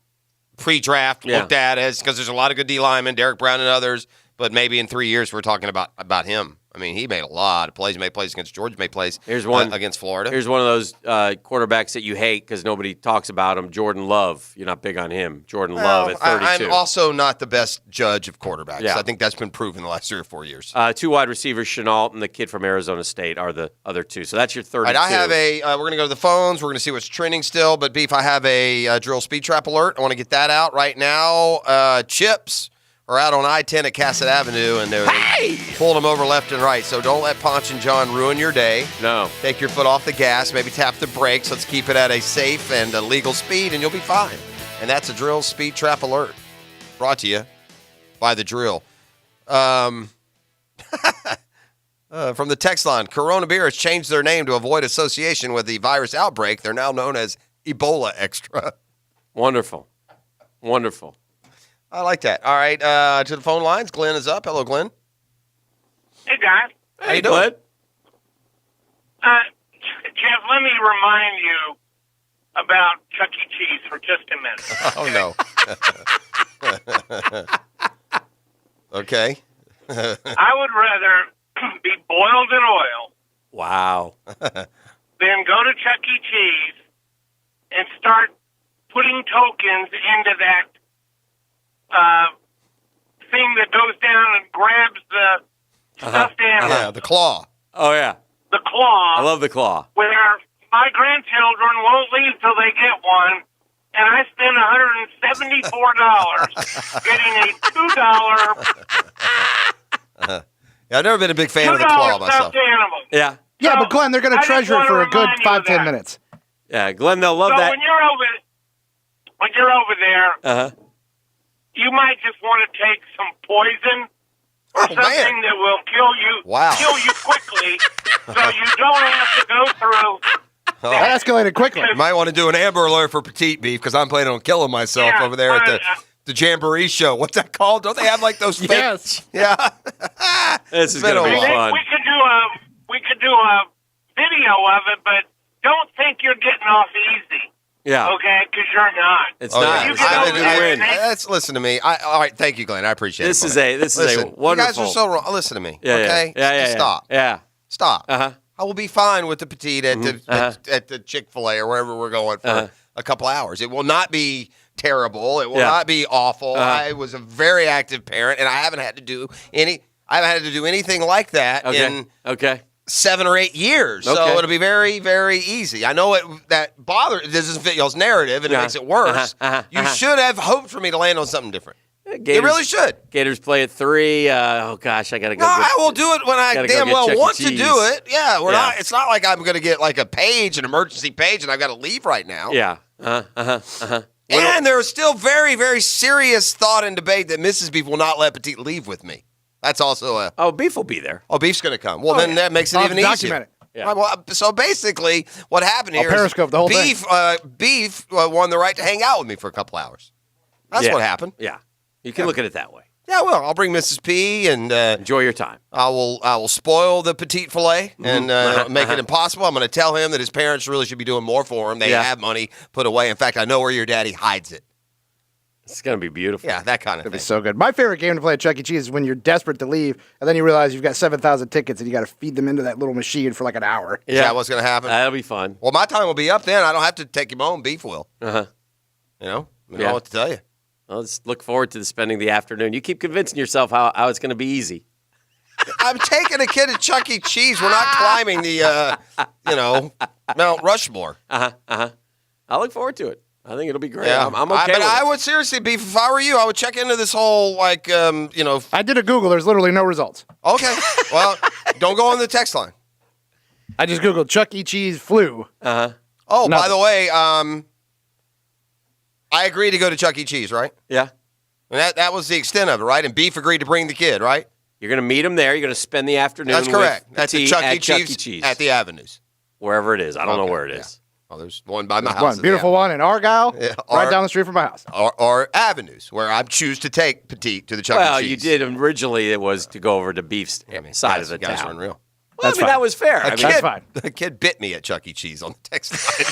pre-draft looked at as, because there's a lot of good D linemen, Derek Brown and others, but maybe in 3 years we're talking about him. I mean, he made a lot of plays. He made plays against Georgia, made plays against Florida. Here's one of those quarterbacks that you hate because nobody talks about him, Jordan Love. You're not big on him. Jordan Love at 32. I'm also not the best judge of quarterbacks. Yeah. I think that's been proven the last 3 or 4 years. 2 wide receivers, Chenault and the kid from Arizona State are the other 2. So that's your 32. All right, I have we're going to go to the phones. We're going to see what's trending still. But, Beef, I have a drill speed trap alert. I want to get that out right now. Chips are out on I-10 at Cassett Avenue, and they're pulling them over left and right. So don't let Ponch and John ruin your day. No. Take your foot off the gas. Maybe tap the brakes. Let's keep it at a safe and a legal speed, and you'll be fine. And that's a Drill Speed Trap Alert. Brought to you by The Drill. From the text line, Corona Beer has changed their name to avoid association with the virus outbreak. They're now known as Ebola Extra. Wonderful. Wonderful. I like that. All right, to the phone lines. Glenn is up. Hello, Glenn. Hey, guys. How you doing? Jeff, let me remind you about Chuck E. Cheese for just a minute. Oh, no. Okay. I would rather be boiled in oil Wow. than go to Chuck E. Cheese and start putting tokens into that thing that goes down and grabs the stuffed animal. Yeah, the claw. Oh, yeah. The claw. I love the claw. Where my grandchildren won't leave till they get one, and I spend $174 getting a $2 Yeah, I've never been a big fan of the claw myself. animal. Yeah. Yeah, but Glenn, they're going I to just treasure it wanna for a good remind you of 5-10 that. minutes. Yeah, Glenn, they'll love So that. when you're over there, Uh-huh. you might just want to take some poison or something that will kill you quickly, so you don't have to go through. Oh. That escalated quickly. You might want to do an Amber Alert for Petite Beef because I'm planning on killing myself over there at the Jamboree show. What's that called? Don't they have like those fake? Yes. Yeah. This is been going to a be while. fun. We could do a video of it, but don't think you're getting off easy. Yeah. Okay, because you're not. It's not. You It's get not over a there win. and Let's listen to me. All right, thank you, Glenn. I appreciate This it. is a Listen, wonderful. You guys are so wrong. Listen to me. Yeah, okay? Yeah. Stop. Yeah. Stop. Uh-huh. I will be fine with the Petite at at the Chick-fil-A or wherever we're going for a couple hours. It will not be terrible. It will not be awful. I was a very active parent, and I haven't had to do anything like that in 7 or 8 years. So Okay. it'll be very, very easy. I know it doesn't fit y'all's narrative, and it makes it worse. You should have hoped for me to land on something different. You really should. Gators play at 3. Oh gosh, I gotta go. No, I will do it when I damn well want to do it. Yeah, we're not. It's not like I'm going to get like an emergency page, and I've got to leave right now. Yeah. And there is still very, very serious thought and debate that Mrs. Beef will not let Petite leave with me. That's also a. Beef will be there. Oh, Beef's going to come. Well, then that makes it even easier. Yeah. Right, well, so basically, what happened here Periscope the whole thing. Beef won the right to hang out with me for a couple hours. That's what happened. Yeah. You can look at it that way. Yeah, well, I'll bring Mrs. P and enjoy your time. I will spoil the petite filet and make it impossible. I'm going to tell him that his parents really should be doing more for him. They have money put away. In fact, I know where your daddy hides it. It's going to be beautiful. Yeah, that kind of It'd thing. be so good. My favorite game to play at Chuck E. Cheese is when you're desperate to leave, and then you realize you've got 7,000 tickets, and you got to feed them into that little machine for like an hour. Is that what's going to happen? That'll be fun. Well, my time will be up then. I don't have to take him home. Beef will. Uh-huh. You know? I don't know what to tell you. Well, let's look forward to spending the afternoon. You keep convincing yourself how it's going to be easy. I'm taking a kid to Chuck E. Cheese. We're not climbing the, Mount Rushmore. I look forward to it. I think it'll be great. Yeah. I'm okay but with I it. would seriously, Beef, if I were you, I would check into this whole, I did a Google. There's literally no results. Okay. Well, don't go on the text line. I just Googled Chuck E. Cheese flu. Uh-huh. Oh, by the way, I agreed to go to Chuck E. Cheese, right? Yeah. And that was the extent of it, right? And Beef agreed to bring the kid, right? You're going to meet him there. You're going to spend the afternoon That's correct. with That's the Petite Chuck at E. Chuck E. Cheese Cheese. at the Avenues. Wherever it is. I don't know where it is. Well, there's one by my There's house. one beautiful one in Argyle, right or- down the street from my house. Or Avenues, where I choose to take Petite to the Chuck Well, E. Cheese. you did originally. It was to go over to Beef's side of the you guys town. are unreal. Well, that was fair. That's fine. The kid bit me at Chuck E. Cheese on the text line.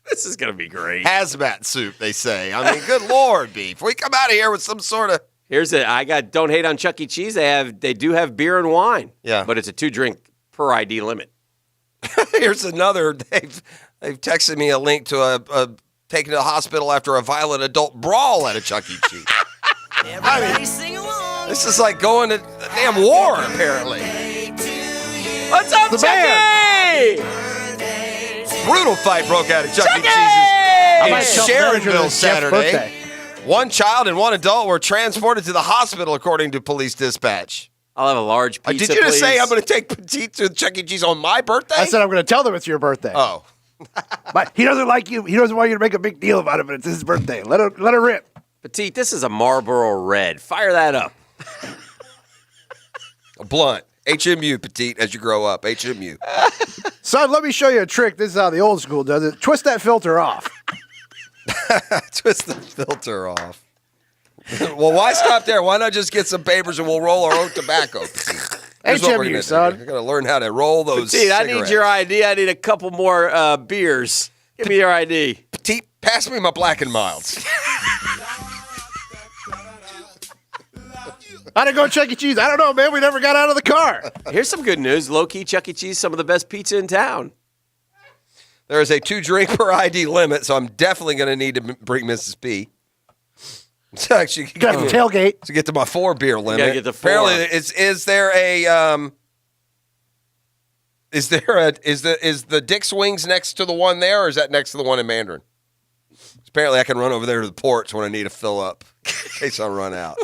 This is going to be great. Hazmat soup, they say. I mean, good Lord, Beef. We come out of here with some sort of... Here's it. Don't hate on Chuck E. Cheese. They do have beer and wine. Yeah. But it's a 2-drink per ID limit. Here's another. They've texted me a link to a taken to the hospital after a violent adult brawl at a Chuck E. Cheese. This is like going to a damn war, apparently. What's up, Chucky? Brutal fight broke out at Chuck E. I might Cheese's help in manager Sharonville this Jeff's Saturday. birthday. One child and one adult were transported to the hospital, according to police dispatch. I'll have a large pizza, Did you just please. say I'm going to take Petite to Chuck E. Cheese on my birthday? I said I'm going to tell them it's your birthday. Oh. But he doesn't like you. He doesn't want you to make a big deal about it, but it's his birthday. Let her rip. Petite, this is a Marlboro Red. Fire that up. A blunt. HMU, Petite, as you grow up. HMU. Son, let me show you a trick. This is how the old school does it. Twist that filter off. Twist the filter off. Well, why stop there? Why not just get some papers and we'll roll our own tobacco, Petite? HMU, son. You're going to learn how to roll those Petite, I cigarettes. need your ID. I need a couple more beers. Give me your ID. Petite, pass me my Black and Milds. How'd it go, Chuck E. Cheese? I don't know, man. We never got out of the car. Here's some good news. Low-key Chuck E. Cheese, some of the best pizza in town. There is a 2-drink per ID limit, so I'm definitely going to need to bring Mrs. P. So actually, got the tailgate to get to my 4-beer limit. Gotta get to 4. Apparently, is the Dick's Wings next to the one there, or is that next to the one in Mandarin? Apparently, I can run over there to the porch when I need to fill up in case I run out.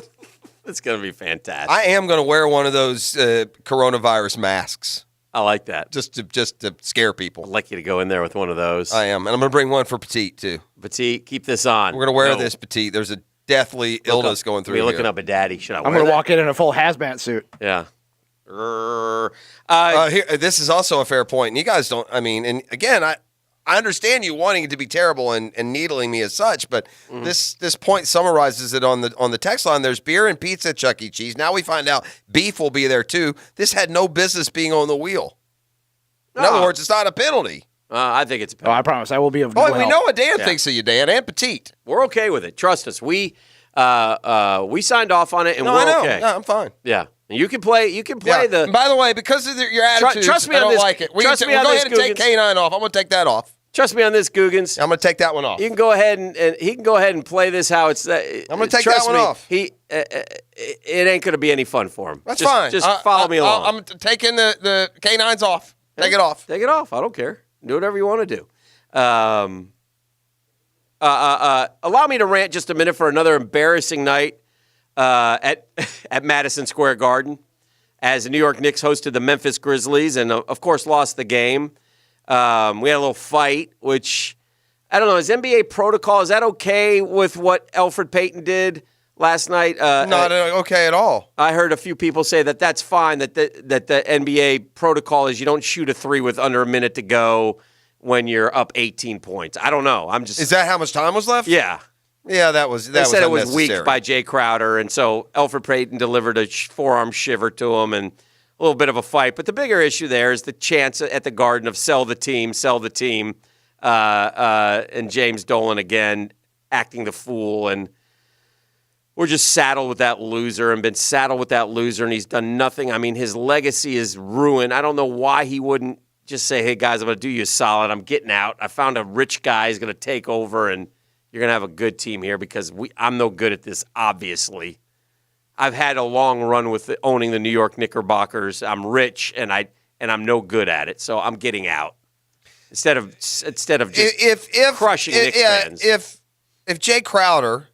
It's going to be fantastic. I am going to wear one of those coronavirus masks. I like that. Just to scare people. I'd like you to go in there with one of those. I am. And I'm going to bring one for Petite, too. Petite, keep this on. We're going to wear this, Petite. There's a deathly illness going through We're here. looking up a daddy. Should I I'm wear going to that? walk in a full hazmat suit. Yeah. This is also a fair point. And you guys don't, and again, I understand you wanting it to be terrible and needling me as such, but this point summarizes it on the text line. There's beer and pizza at Chuck E. Cheese. Now we find out beef will be there too. This had no business being on the wheel. In other words, it's not a penalty. I think it's a penalty. Oh, I promise. I will be of no we help. know what Dan thinks of you, Dan, and Petite. We're okay with it. Trust us. We signed off on it, and No, we're I know. okay. No, I'm fine. Yeah. And you can play the. And by the way, because of your attitude, trust me I on don't this- like it. We'll trust go me on this, ahead and take Googans. K9 off. I'm going to take that off. Trust me on this, Googans. I'm going to take that one off. You can go ahead and he can go ahead and play this how it's. I'm going to take trust that one me, off. It ain't going to be any fun for him. That's fine. Just follow me along. I'm taking the K9s off. Take it off. Take it off. I don't care. Do whatever you want to do. Allow me to rant just a minute for another embarrassing night at Madison Square Garden as the New York Knicks hosted the Memphis Grizzlies and, of course, lost the game. We had a little fight, which, I don't know, is NBA protocol, is that okay with what Elfrid Payton did last night? Not okay at all. I heard a few people say that that's fine, that the NBA protocol is you don't shoot a three with under a minute to go when you're up 18 points. I don't know. Is that how much time was left? Yeah. Yeah, that was They said it was unnecessary. weak by Jay Crowder, and so Elfrid Payton delivered a forearm shiver to him and a little bit of a fight. But the bigger issue there is the chance at the Garden of sell the team, and James Dolan again acting the fool. And we're just saddled with that loser and been saddled with that loser, and he's done nothing. I mean, his legacy is ruined. I don't know why he wouldn't just say, hey, guys, I'm going to do you a solid. I'm getting out. I found a rich guy who's going to take over, and you're going to have a good team here because I'm no good at this, obviously. I've had a long run with owning the New York Knickerbockers. I'm rich, and I'm no good at it, so I'm getting out. Instead of just crushing Knicks fans. If Jay Crowder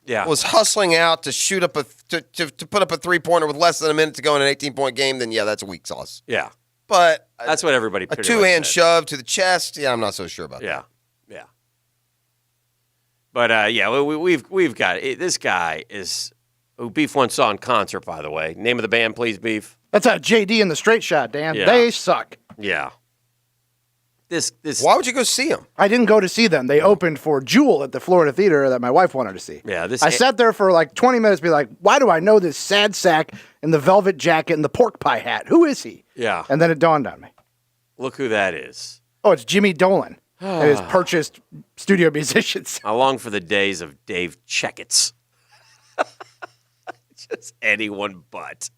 Yeah. was hustling out to shoot up to put up a 3-pointer with less than a minute to go in an 18-point game, then yeah, that's a weak sauce. Yeah. But that's what everybody a pretty much two-hand said. shove to the chest, yeah, I'm not so sure about that. Yeah. But we've got it. This guy is who Beef once saw in concert. By the way, name of the band, please, Beef. That's JD in the Straight Shot, Dan. Yeah. They suck. Yeah. This. Why would you go see them? I didn't go to see them. They opened for Jewel at the Florida Theater that my wife wanted to see. Yeah. I sat there for like 20 minutes, be like, why do I know this sad sack in the velvet jacket and the pork pie hat? Who is he? Yeah. And then it dawned on me. Look who that is. Oh, it's Jimmy Dolan and his purchased studio musicians. I long for the days of Dave Checketts. Just anyone but.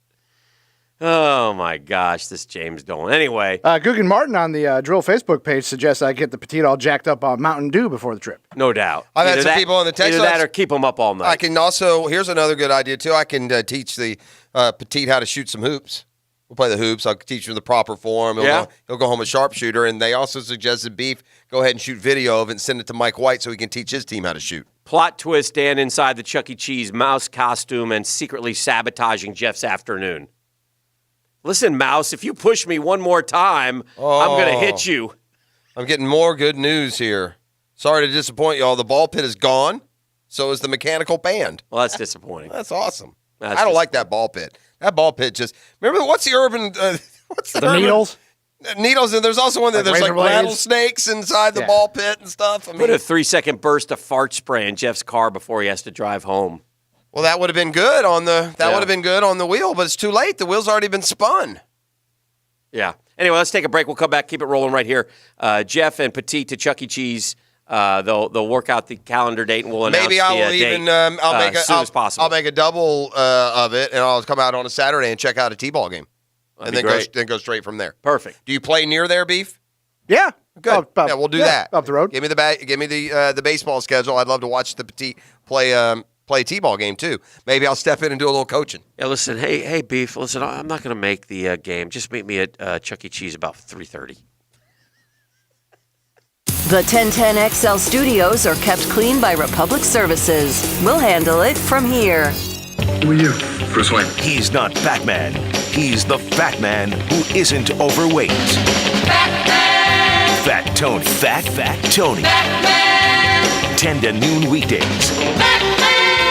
Oh, my gosh, this James Dolan. Anyway. Guggen Martin on the Drill Facebook page suggests I get the petite all jacked up on Mountain Dew before the trip. No doubt. I've had some people on the text Either that lines- or keep them up all night. I can also, here's another good idea, too. I can teach the petite how to shoot some hoops. We'll play the hoops. I'll teach him the proper form. He'll go home a sharpshooter. And they also suggested Beef go ahead and shoot video of it and send it to Mike White so he can teach his team how to shoot. Plot twist, Dan inside the Chuck E. Cheese mouse costume and secretly sabotaging Jeff's afternoon. Listen, Mouse, if you push me one more time, I'm going to hit you. I'm getting more good news here. Sorry to disappoint y'all. The ball pit is gone. So is the mechanical band. Well, that's disappointing. That's awesome. I don't like that ball pit. That ball pit just... Remember, what's the urban... what's the urban, needles? Needles, and there's also one that there's like blades? rattlesnakes inside the ball pit and stuff. Put a 3-second burst of fart spray in Jeff's car before he has to drive home. Well, that would have been good on the would have been good on the wheel, but it's too late. The wheel's already been spun. Yeah. Anyway, let's take a break. We'll come back, keep it rolling right here. Jeff and Petite to Chuck E. Cheese. They'll work out the calendar date, and we'll announce Maybe I will the even date as soon as possible. I'll make a double of it, and I'll come out on a Saturday and check out a T-ball game, and then go straight from there. Perfect. Do you play near there, Beef? Yeah. Good. Yeah, we'll do that. Up the road. Give me the baseball schedule. I'd love to watch the Petite play a T-ball game too. Maybe I'll step in and do a little coaching. Yeah, listen, hey, Beef. Listen, I'm not going to make the game. Just meet me at Chuck E. Cheese about 3:30. The 1010XL studios are kept clean by Republic Services. We'll handle it from here. Who are you? Bruce Wayne. He's not Batman. He's the Fat Man who isn't overweight. Batman! Fat Tony. Batman! 10 to noon weekdays.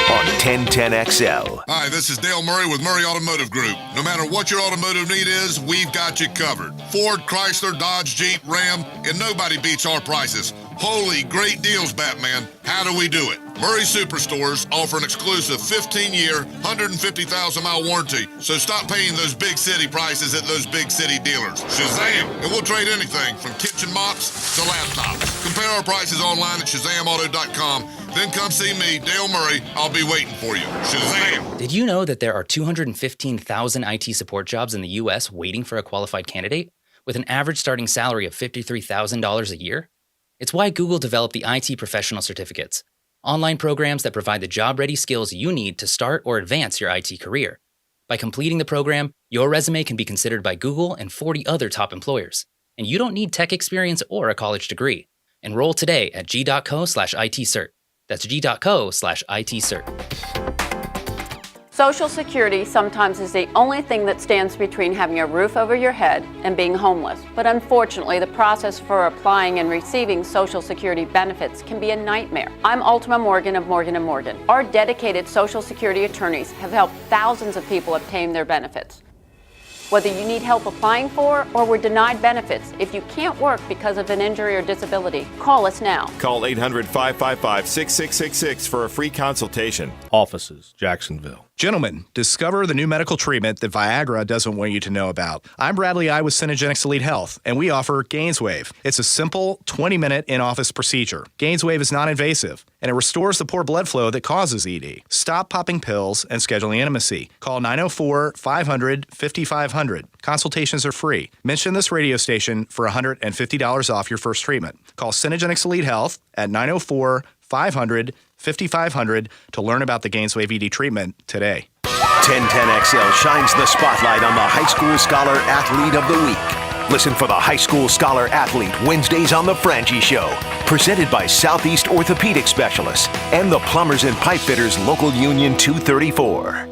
On 1010XL. Hi, this is Dale Murray with Murray Automotive Group. No matter what your automotive need is, we've got you covered. Ford, Chrysler, Dodge, Jeep, Ram, and nobody beats our prices. Holy great deals, Batman. How do we do it? Murray Superstores offer an exclusive 15-year, 150,000-mile warranty. So stop paying those big city prices at those big city dealers. Shazam! And we'll trade anything from kitchen mops to laptops. Compare our prices online at ShazamAuto.com. Then come see me, Dale Murray. I'll be waiting for you. Shazam! Did you know that there are 215,000 IT support jobs in the U.S. waiting for a qualified candidate, with an average starting salary of $53,000 a year? It's why Google developed the IT Professional Certificates, online programs that provide the job-ready skills you need to start or advance your IT career. By completing the program, your resume can be considered by Google and 40 other top employers. And you don't need tech experience or a college degree. Enroll today at g.co/ITcert. That's g.co/ITcert. Social Security sometimes is the only thing that stands between having a roof over your head and being homeless. But unfortunately, the process for applying and receiving Social Security benefits can be a nightmare. I'm Ultima Morgan of Morgan & Morgan. Our dedicated Social Security attorneys have helped thousands of people obtain their benefits. Whether you need help applying for or were denied benefits, if you can't work because of an injury or disability, call us now. Call 800-555-6666 for a free consultation. Offices, Jacksonville. Gentlemen, discover the new medical treatment that Viagra doesn't want you to know about. I'm Bradley I with Synergenics Elite Health, and we offer GainsWave. It's a simple 20-minute in-office procedure. GainsWave is non-invasive, and it restores the poor blood flow that causes ED. Stop popping pills and scheduling intimacy. Call 904-500-5500. Consultations are free. Mention this radio station for $150 off your first treatment. Call Synergenics Elite Health at 904-500-5500 to learn about the GainsWave ED treatment today. 1010XL shines the spotlight on the High School Scholar Athlete of the Week. Listen for the High School Scholar Athlete Wednesdays on The Frangie Show. Presented by Southeast Orthopedic Specialists and the Plumbers and Pipe Fitters Local Union 234.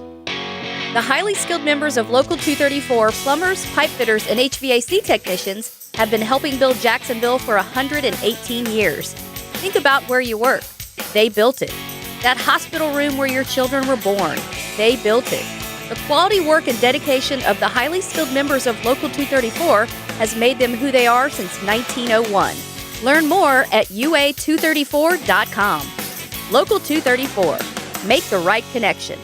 The highly skilled members of Local 234, plumbers, pipe fitters, and HVAC technicians have been helping build Jacksonville for 118 years. Think about where you work. They built it. That hospital room where your children were born. They built it. The quality work and dedication of the highly skilled members of Local 234 has made them who they are since 1901. Learn more at ua234.com. Local 234. Make the right connection.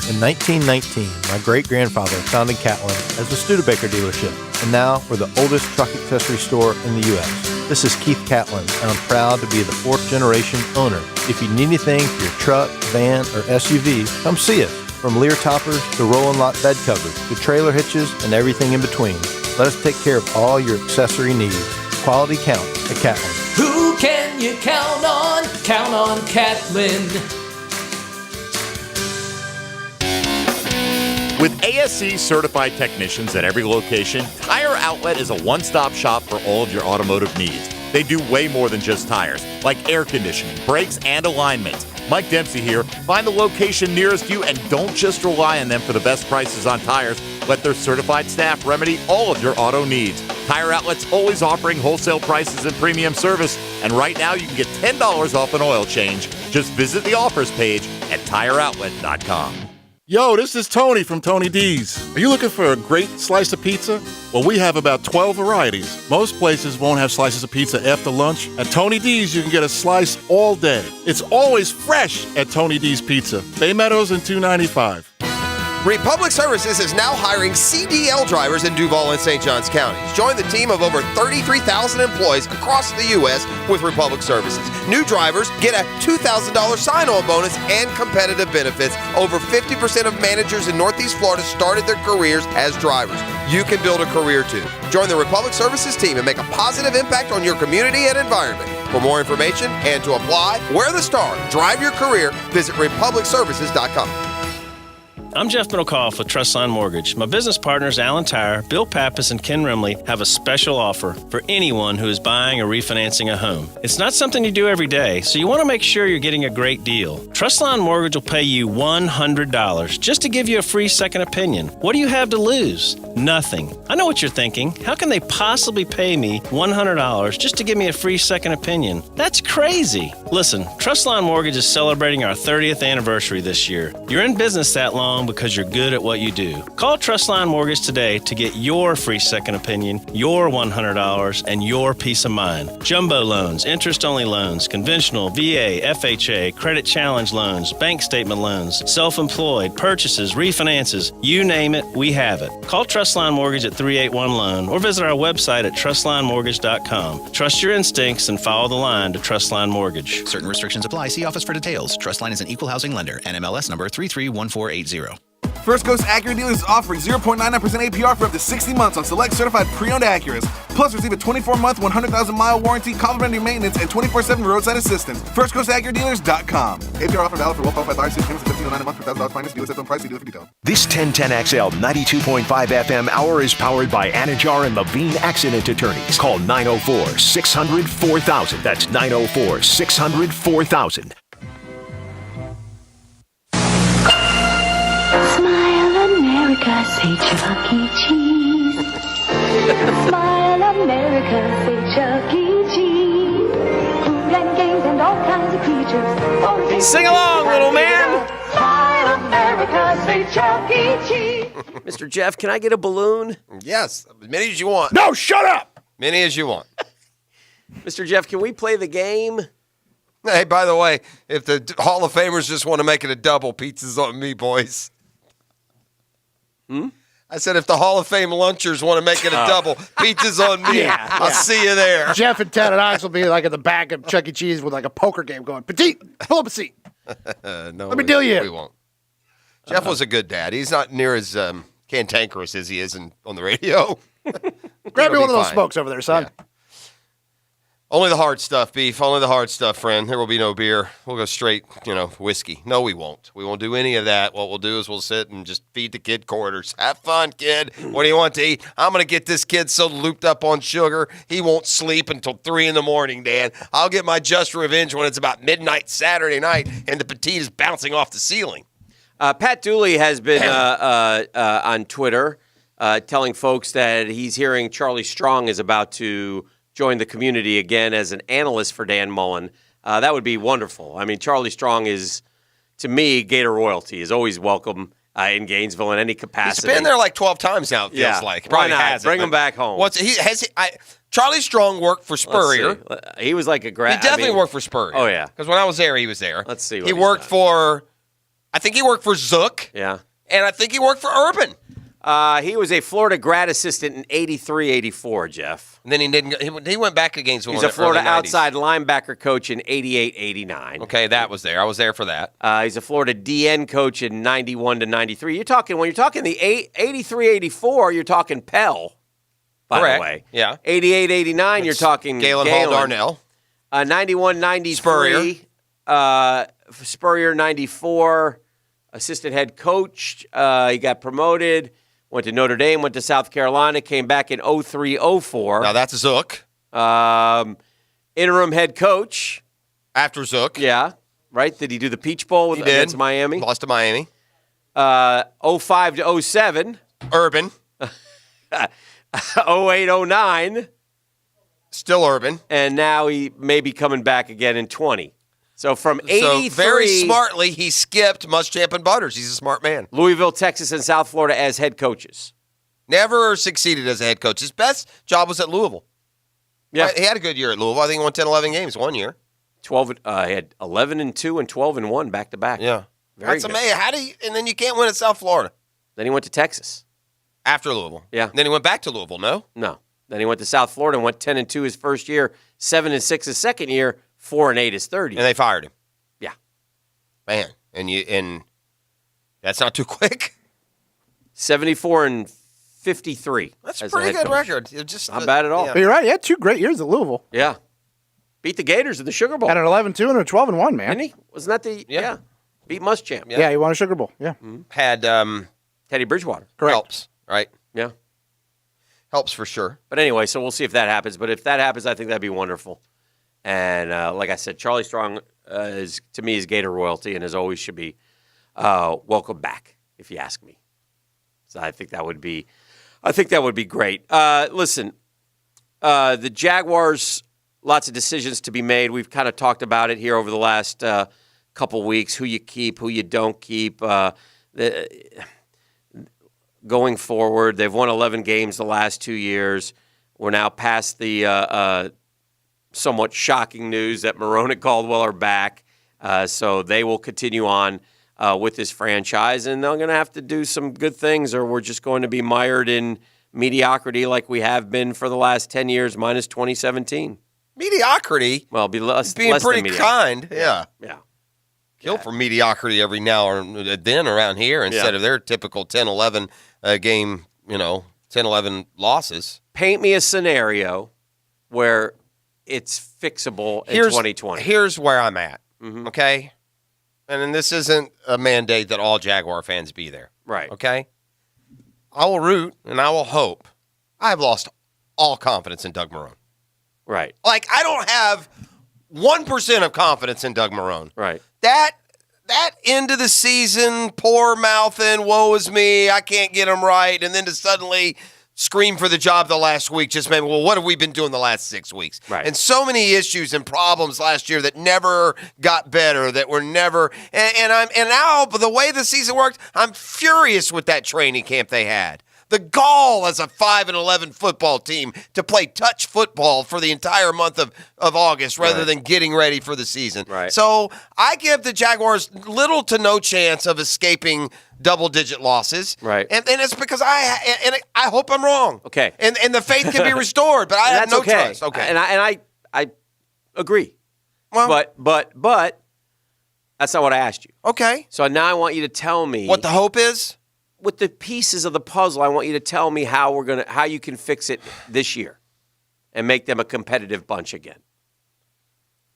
In 1919, my great-grandfather founded Catlin as the Studebaker dealership, and now we're the oldest truck accessory store in the U.S. This is Keith Catlin, and I'm proud to be the fourth-generation owner. If you need anything for your truck, van, or SUV, come see us. From Lear toppers to rolling lot bed covers to trailer hitches and everything in between. Let us take care of all your accessory needs. Quality counts at Catlin. Who can you count on? Count on Catlin. With ASC certified technicians at every location, Tire Outlet is a one-stop shop for all of your automotive needs. They do way more than just tires, like air conditioning, brakes, and alignment. Mike Dempsey here. Find the location nearest you and don't just rely on them for the best prices on tires. Let their certified staff remedy all of your auto needs. Tire Outlet's always offering wholesale prices and premium service. And right now you can get $10 off an oil change. Just visit the offers page at tireoutlet.com. Yo, this is Tony from Tony D's. Are you looking for a great slice of pizza? Well, we have about 12 varieties. Most places won't have slices of pizza after lunch. At Tony D's, you can get a slice all day. It's always fresh at Tony D's Pizza. Bay Meadows and 295. Republic Services is now hiring CDL drivers in Duval and St. Johns counties. Join the team of over 33,000 employees across the U.S. with Republic Services. New drivers get a $2,000 sign-on bonus and competitive benefits. Over 50% of managers in Northeast Florida started their careers as drivers. You can build a career too. Join the Republic Services team and make a positive impact on your community and environment. For more information and to apply, wear the star, drive your career, visit republicservices.com. I'm Jeff Middlecoff with Trustline Mortgage. My business partners, Alan Tyre, Bill Pappas, and Ken Rimley, have a special offer for anyone who is buying or refinancing a home. It's not something you do every day, so you want to make sure you're getting a great deal. Trustline Mortgage will pay you $100 just to give you a free second opinion. What do you have to lose? Nothing. I know what you're thinking. How can they possibly pay me $100 just to give me a free second opinion? That's crazy. Listen, Trustline Mortgage is celebrating our 30th anniversary this year. You're in business that long because you're good at what you do. Call Trustline Mortgage today to get your free second opinion, your $100, and your peace of mind. Jumbo loans, interest-only loans, conventional, VA, FHA, credit challenge loans, bank statement loans, self-employed, purchases, refinances, you name it, we have it. Call Trustline Mortgage at 381-LOAN or visit our website at trustlinemortgage.com. Trust your instincts and follow the line to Trustline Mortgage. Certain restrictions apply. See office for details. Trustline is an equal housing lender. NMLS number 331480. First Coast Acura dealers is offering 0.99% APR for up to 60 months on select certified pre-owned Acuras. Plus, receive a 24-month, 100,000-mile warranty, complimentary maintenance, and 24/7 roadside assistance. FirstCoastAcuraDealers.com. APR offer valid for well-qualified buyers. Payments of $15.09 a month for $1,000 finance. Dealer set on price. See dealer for details. This 1010XL 92.5 FM hour is powered by Anajar and Levine Accident Attorneys. Call 904-600-4000. That's 904-600-4000. Smile America, say Chuck E. Cheese. Smile America, say Chuck E. Cheese. Food and games and all kinds of creatures. Sing along, little man. Smile America, say Chuck E. Cheese. Mr. Jeff, can I get a balloon? Yes, as many as you want. No, shut up. Many as you want. Mr. Jeff, can we play the game? Hey, by the way, if the Hall of Famers just want to make it a double, pizza's on me, boys. I said if the Hall of Fame lunchers want to make it a double, pizza's on me. I'll see you there. Jeff and Ted and Ox will be like in the back of Chuck E. Cheese with like a poker game going, Petite, pull up a seat. No, Let me deal you. We won't. Jeff was a good dad. He's not near as cantankerous as he is on the radio. Grab me one of those smokes over there, son. Yeah. Only the hard stuff, Beef. Only the hard stuff, friend. There will be no beer. We'll go straight, whiskey. No, we won't. We won't do any of that. What we'll do is we'll sit and just feed the kid quarters. Have fun, kid. What do you want to eat? I'm going to get this kid so looped up on sugar, he won't sleep until 3 in the morning, Dan. I'll get my just revenge when it's about midnight Saturday night and the petite is bouncing off the ceiling. Pat Dooley has been on Twitter telling folks that he's hearing Charlie Strong is about to join the community again as an analyst for Dan Mullen. That would be wonderful. I mean, Charlie Strong is, to me, Gator royalty, is always welcome in Gainesville in any capacity. He's been there like 12 times now, it feels like. Why not? Bring him back home. Charlie Strong worked for Spurrier. He was like a grad. He definitely worked for Spurrier. Oh, yeah. Because when I was there, he was there. Let's see what he worked for, I think he worked for Zook. Yeah. And I think he worked for Urban. He was a Florida grad assistant in 83-84, Jeff. And then he went back to Gainesville. He's a Florida outside linebacker coach in 88-89. Okay, that was there. I was there for that. He's a Florida DN coach in 91-93. When you're talking the 83-84, you're talking Pell, by Correct. the way. Yeah. 88-89, you're talking Galen Hall Darnell. 91-93. Spurrier. Spurrier 94. assistant head coach. He got promoted, went to Notre Dame, went to South Carolina, came back in 03-04. Now that's Zook. Interim head coach. After Zook. Yeah, right? Did he do the Peach Bowl against Miami? Lost to Miami. 05 to 07. Urban. 08-09. Still Urban. And now he may be coming back again in 20. So from 83. So very smartly, he skipped Muschamp and Butters. He's a smart man. Louisville, Texas, and South Florida as head coaches. Never succeeded as a head coach. His best job was at Louisville. Yeah. He had a good year at Louisville. I think he won 10, 11 games one year. 12. He had 11-2 and 12-1 back to back. Yeah. Very That's good. amazing. How do you, and then you can't win at South Florida. Then he went to Texas. After Louisville. Yeah. And then he went back to Louisville, no? No. Then he went to South Florida and went 10-2 his first year, 7-6 his second year, 4-8 his third year. And they fired him. Yeah. Man. And that's not too quick. 74-53. That's a pretty good record. Just not bad at all. But you're right. He had 2 great years at Louisville. Yeah. Beat the Gators at the Sugar Bowl. Had an 11-2 and a 12-1, man. Didn't he? Wasn't that the yeah? Beat Muschamp. Yeah, he won a Sugar Bowl. Yeah. Had Teddy Bridgewater. Correct. Helps, right? Yeah. Helps for sure. But anyway, so we'll see if that happens. But if that happens, I think that'd be wonderful. And like I said, Charlie Strong is to me is Gator royalty, and as always should be welcome back, if you ask me. So I think that would be great. Listen, the Jaguars, lots of decisions to be made. We've kind of talked about it here over the last couple weeks. Who you keep, who you don't keep. Going forward, they've won 11 games the last 2 years. We're now past the somewhat shocking news that Marone and Caldwell are back. So they will continue on with this franchise, and they're going to have to do some good things, or we're just going to be mired in mediocrity like we have been for the last 10 years, minus 2017. Mediocrity? Well, being pretty kind. Yeah. Yeah. Kill for mediocrity every now or then around here instead of their typical 10-11 game, 10-11 losses. Paint me a scenario where it's fixable in 2020. Here's where I'm at, okay? And then this isn't a mandate that all Jaguar fans be there. Right. Okay? I will root and I will hope. I have lost all confidence in Doug Marone. Right. Like, I don't have 1% of confidence in Doug Marone. Right. That end of the season, poor mouthing, woe is me, I can't get him right, and then to suddenly scream for the job the last week just made me, well, what have we been doing the last 6 weeks? Right. And so many issues and problems last year that never got better, that were never, and now, the way the season worked, I'm furious with that training camp they had. The gall as a 5-11 football team to play touch football for the entire month of August rather than getting ready for the season. Right. So I give the Jaguars little to no chance of escaping double-digit losses. Right. And it's because I hope I'm wrong. Okay. And the faith can be restored, but I have no trust. Okay. And I agree. Well, but that's not what I asked you. Okay. So now I want you to tell me What the hope is? With the pieces of the puzzle, I want you to tell me how you can fix it this year and make them a competitive bunch again.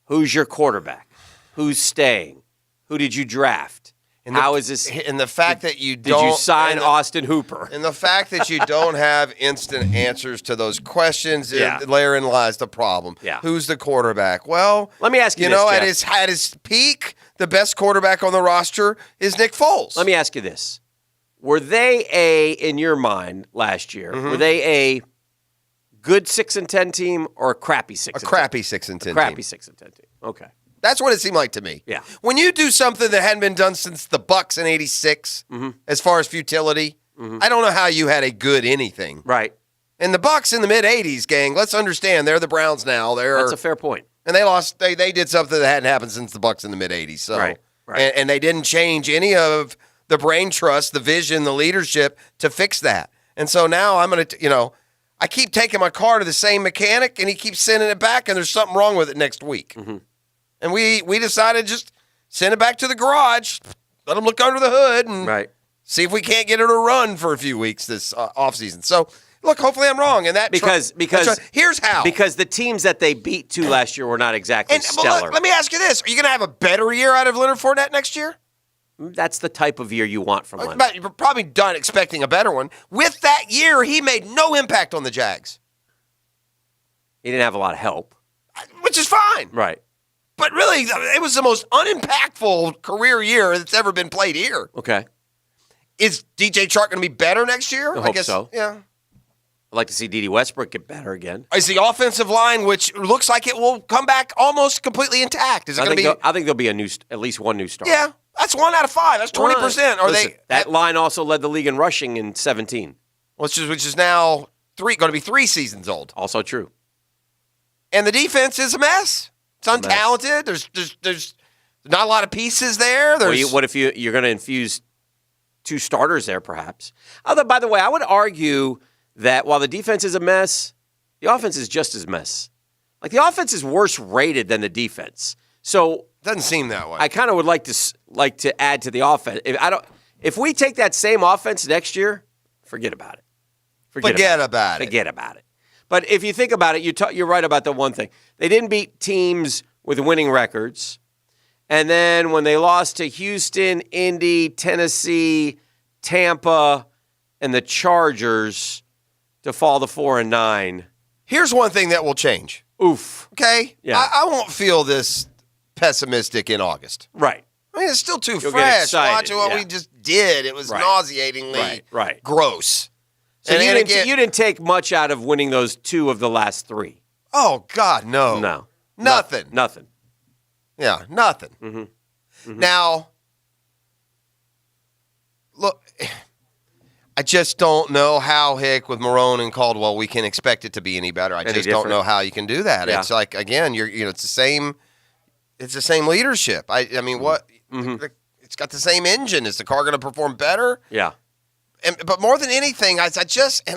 Who's your quarterback? Who's staying? Who did you draft? How is this? And the fact that you don't... Did you sign Austin Hooper? And the fact that you don't have instant answers to those questions, therein lies the problem. Yeah. Who's the quarterback? Well, let me ask you this, Jeff. at his peak, the best quarterback on the roster is Nick Foles. Let me ask you this. Were they in your mind last year, were they a good 6-10 team or a crappy 6-10? A crappy 6-10 team. Crappy 6-10 team. Okay. That's what it seemed like to me. Yeah. When you do something that hadn't been done since the Bucks in '86, as far as futility, I don't know how you had a good anything. Right. And the Bucks in the mid-'80s, gang, let's understand, they're the Browns now. That's a fair point. And they lost. They did something that hadn't happened since the Bucks in the mid-'80s. So, right. And they didn't change any of the brain trust, the vision, the leadership to fix that. And so now I'm going to, I keep taking my car to the same mechanic, and he keeps sending it back, and there's something wrong with it next week. And we decided just send it back to the garage, let him look under the hood, and see if we can't get it to run for a few weeks this offseason. So, look, hopefully I'm wrong. And that because here's how. Because the teams that they beat to last year were not exactly stellar. Let me ask you this. Are you going to have a better year out of Leonard Fournette next year? That's the type of year you want from Leonard. But you're probably done expecting a better one. With that year, he made no impact on the Jags. He didn't have a lot of help. Which is fine. Right. But really, it was the most unimpactful career year that's ever been played here. Okay. Is DJ Chark going to be better next year? I guess so. Yeah. I'd like to see D.D. Westbrook get better again. Is the offensive line, which looks like it will come back almost completely intact? Is it going to be? I think there'll be at least one new starter. Yeah, that's 1 out of 5. That's 20%. Listen, that line also led the league in rushing in 2017. Which is now going to be 3 seasons old. Also true. And the defense is a mess. It's untalented. There's not a lot of pieces there. What if you're going to infuse 2 starters there, perhaps? Although, by the way, I would argue that while the defense is a mess, the offense is just as mess. Like, the offense is worse rated than the defense. So doesn't seem that way. I kind of would like to add to the offense. If we take that same offense next year, forget about it. Forget about it. But if you think about it, you're right about the one thing. They didn't beat teams with winning records. And then when they lost to Houston, Indy, Tennessee, Tampa, and the Chargers to fall to 4-9. Here's one thing that will change. Oof. Okay? Yeah. I won't feel this pessimistic in August. Right. I mean, it's still too You'll fresh watching what we just did. It was nauseatingly gross. So and you didn't take much out of winning those 2 of the last 3. Oh, God, no. No. Nothing. Nothing. Yeah, nothing. Mm-hmm. Mm-hmm. Now, look, I just don't know how, Hick, with Marone and Caldwell, we can expect it to be any better. I just don't know how you can do that. Yeah. It's like, again, it's the same leadership. I mean, what? Mm-hmm. It's got the same engine. Is the car going to perform better? Yeah. But more than anything, I just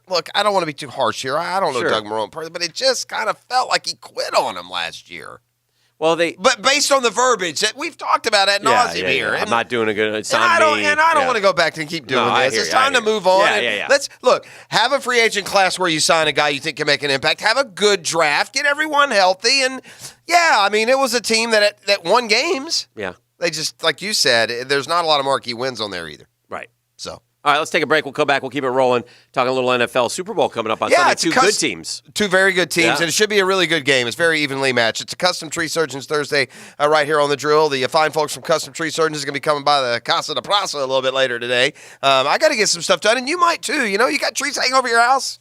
look, I don't want to be too harsh here. I don't know Doug Marone personally, but it just kind of felt like he quit on him last year. Well, but based on the verbiage that we've talked about ad nauseum here, I'm not doing a good. It's and I don't want to go back and keep doing this. It's time to move on. Let's have a free agent class where you sign a guy you think can make an impact. Have a good draft. Get everyone healthy, and I mean, it was a team that won games. Yeah, they just, like you said, there's not a lot of marquee wins on there either. Right. So. All right, let's take a break. We'll come back. We'll keep it rolling. Talking a little NFL Super Bowl coming up on Sunday. It's 2 good teams. 2 very good teams, and it should be a really good game. It's very evenly matched. It's a Custom Tree Surgeons Thursday right here on The Drill. The fine folks from Custom Tree Surgeons are going to be coming by the Casa de Plaza a little bit later today. I got to get some stuff done, and you might too. You got trees hanging over your house.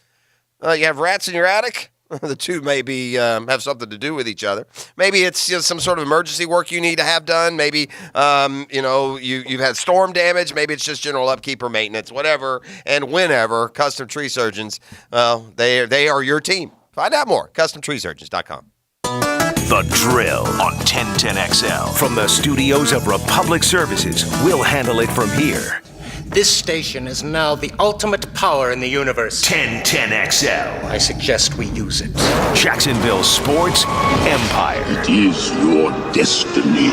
You have rats in your attic. The 2 maybe have something to do with each other. Maybe it's some sort of emergency work you need to have done. Maybe you've had storm damage. Maybe it's just general upkeep or maintenance, whatever. And whenever, Custom Tree Surgeons, they are your team. Find out more, CustomTreeSurgeons.com. The Drill on 1010XL. From the studios of Republic Services, we'll handle it from here. This station is now the ultimate power in the universe. 1010XL. I suggest we use it. Jacksonville Sports Empire. It is your destiny.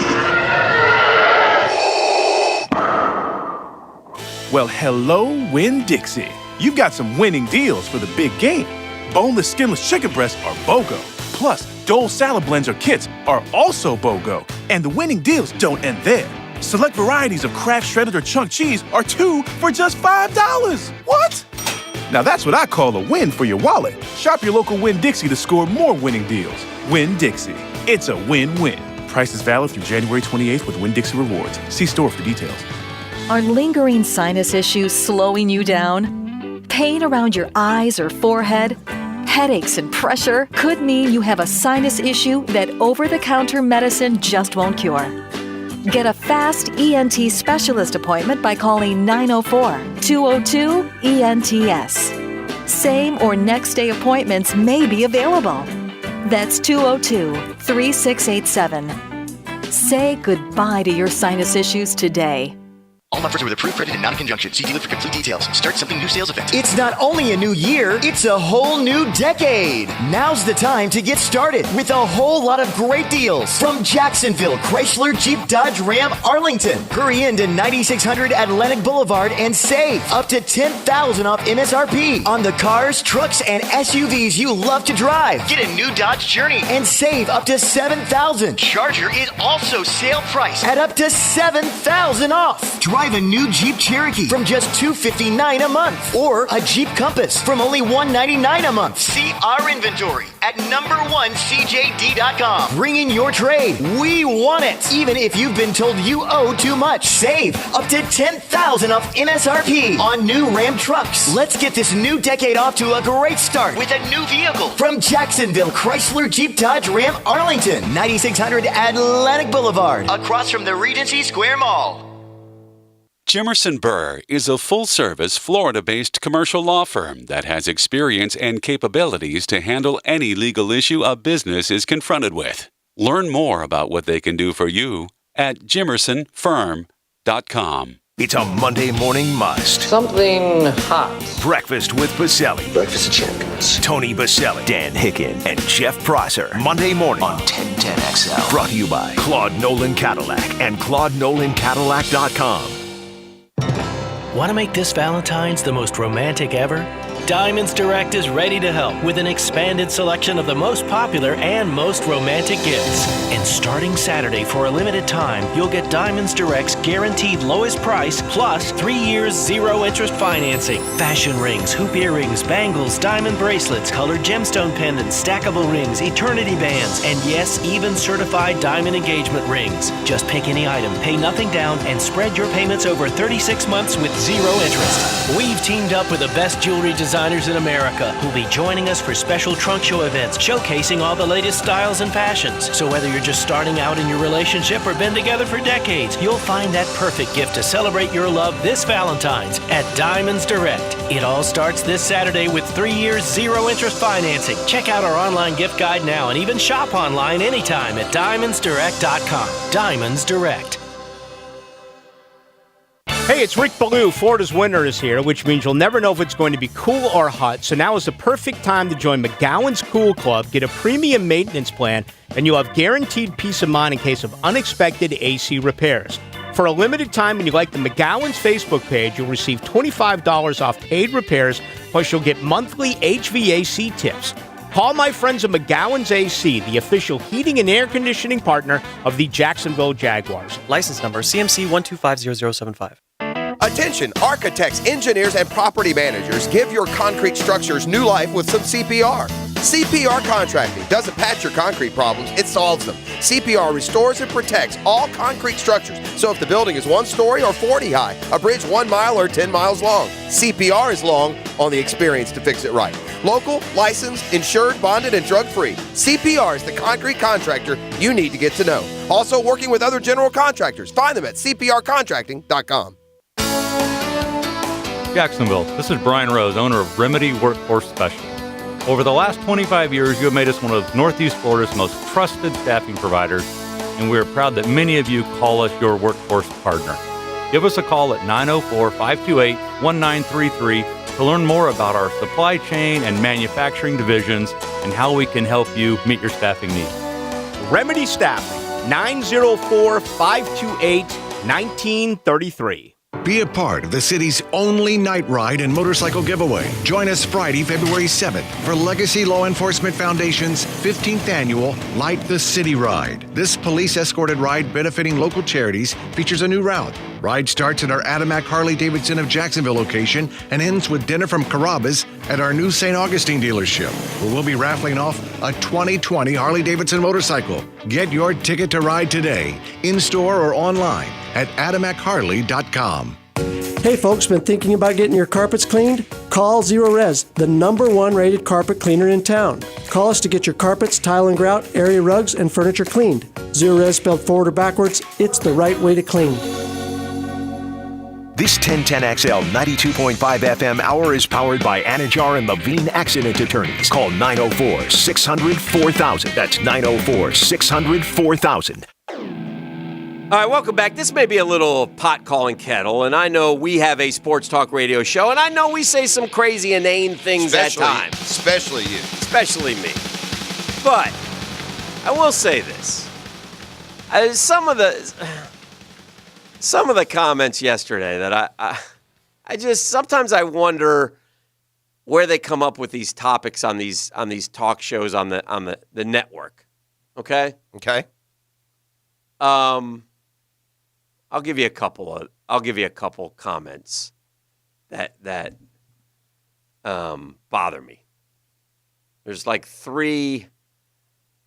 Well, hello, Winn-Dixie. You've got some winning deals for the big game. Boneless, skinless chicken breasts are BOGO. Plus, Dole salad blends or kits are also BOGO. And the winning deals don't end there. Select varieties of Kraft shredded or chunk cheese are 2 for just $5. What? Now that's what I call a win for your wallet. Shop your local Winn-Dixie to score more winning deals. Winn-Dixie. It's a win-win. Price is valid through January 28th with Winn-Dixie Rewards. See store for details. Are lingering sinus issues slowing you down? Pain around your eyes or forehead? Headaches and pressure could mean you have a sinus issue that over-the-counter medicine just won't cure. Get a fast ENT specialist appointment by calling 904-202-ENTS. Same or next day appointments may be available. That's 202-3687. Say goodbye to your sinus issues today. All offers are with approved credit and not in conjunction. See dealer for complete details. Start something new sales event. It's not only a new year, it's a whole new decade. Now's the time to get started with a whole lot of great deals from Jacksonville, Chrysler, Jeep, Dodge, Ram, Arlington. Hurry into 9600 Atlantic Boulevard and save up to $10,000 off MSRP on the cars, trucks, and SUVs you love to drive. Get a new Dodge Journey and save up to $7,000. Charger is also sale price at up to $7,000 off. Drive a new Jeep Cherokee from just $259 a month, or a Jeep Compass from only $199 a month. See our inventory at #1CJD.com. Bring in your trade. We want it, even if you've been told you owe too much. Save up to $10,000 off MSRP on new Ram trucks. Let's get this new decade off to a great start with a new vehicle from Jacksonville, Chrysler, Jeep, Dodge, Ram, Arlington, 9600 Atlantic Boulevard, across from the Regency Square Mall. Jimerson Burr is a full-service, Florida-based commercial law firm that has experience and capabilities to handle any legal issue a business is confronted with. Learn more about what they can do for you at jimersonfirm.com. It's a Monday morning must. Something hot. Breakfast with Baselli. Breakfast of Champions. Tony Baselli, Dan Hicken, and Jeff Prosser. Monday morning on 1010XL. Brought to you by Claude Nolan Cadillac and ClaudeNolanCadillac.com. Want to make this Valentine's the most romantic ever? Diamonds Direct is ready to help with an expanded selection of the most popular and most romantic gifts. And starting Saturday for a limited time, you'll get Diamonds Direct's guaranteed lowest price plus 3 years zero interest financing. Fashion rings, hoop earrings, bangles, diamond bracelets, colored gemstone pendants, stackable rings, eternity bands, and yes, even certified diamond engagement rings. Just pick any item, pay nothing down, and spread your payments over 36 months with zero interest. We've teamed up with the best jewelry designers in America who'll be joining us for special trunk show events showcasing all the latest styles and fashions. So whether you're just starting out in your relationship or been together for decades, you'll find that perfect gift to celebrate your love this Valentine's at Diamonds Direct. It all starts this Saturday with 3 years zero interest financing. Check out our online gift guide now and even shop online anytime at diamondsdirect.com. Diamonds Direct. Hey, it's Rick Ballou. Florida's winter is here, which means you'll never know if it's going to be cool or hot. So now is the perfect time to join McGowan's Cool Club, get a premium maintenance plan, and you'll have guaranteed peace of mind in case of unexpected AC repairs. For a limited time, and you like the McGowan's Facebook page, you'll receive $25 off paid repairs, plus you'll get monthly HVAC tips. Call my friends at McGowan's AC, the official heating and air conditioning partner of the Jacksonville Jaguars. License number CMC 1250075. Attention, architects, engineers, and property managers, give your concrete structures new life with some CPR. CPR Contracting doesn't patch your concrete problems, it solves them. CPR restores and protects all concrete structures. So if the building is 1 story or 40 high, a bridge 1 mile or 10 miles long, CPR is long on the experience to fix it right. Local, licensed, insured, bonded, and drug-free. CPR is the concrete contractor you need to get to know. Also working with other general contractors. Find them at cprcontracting.com. Jacksonville, this is Brian Rose, owner of Remedy Workforce Specialists. Over the last 25 years, you have made us one of Northeast Florida's most trusted staffing providers, and we are proud that many of you call us your workforce partner. Give us a call at 904-528-1933 to learn more about our supply chain and manufacturing divisions and how we can help you meet your staffing needs. Remedy Staffing, 904-528-1933. Be a part of the city's only night ride and motorcycle giveaway. Join us Friday, February 7th for Legacy Law Enforcement Foundation's 15th annual Light the City Ride. This police-escorted ride benefiting local charities features a new route. Ride starts at our Adamak Harley-Davidson of Jacksonville location and ends with dinner from Carrabba's at our new St. Augustine dealership, where we'll be raffling off a 2020 Harley-Davidson motorcycle. Get your ticket to ride today, in-store or online at AdamacHarley.com. Hey folks, been thinking about getting your carpets cleaned? Call Zero Res, the #1 rated carpet cleaner in town. Call us to get your carpets, tile and grout, area rugs, and furniture cleaned. Zero Res spelled forward or backwards, it's the right way to clean. This 1010XL 92.5 FM hour is powered by Anajar and Levine Accident Attorneys. Call 904-600-4000. That's 904-600-4000. All right, welcome back. This may be a little pot calling kettle, and I know we have a sports talk radio show, and I know we say some crazy, inane things at times. Especially you. Especially me. But I will say this. Some of the comments yesterday that I just sometimes I wonder where they come up with these topics on these talk shows on the network. Okay? Okay. I'll give you a couple comments that bother me. There's like 3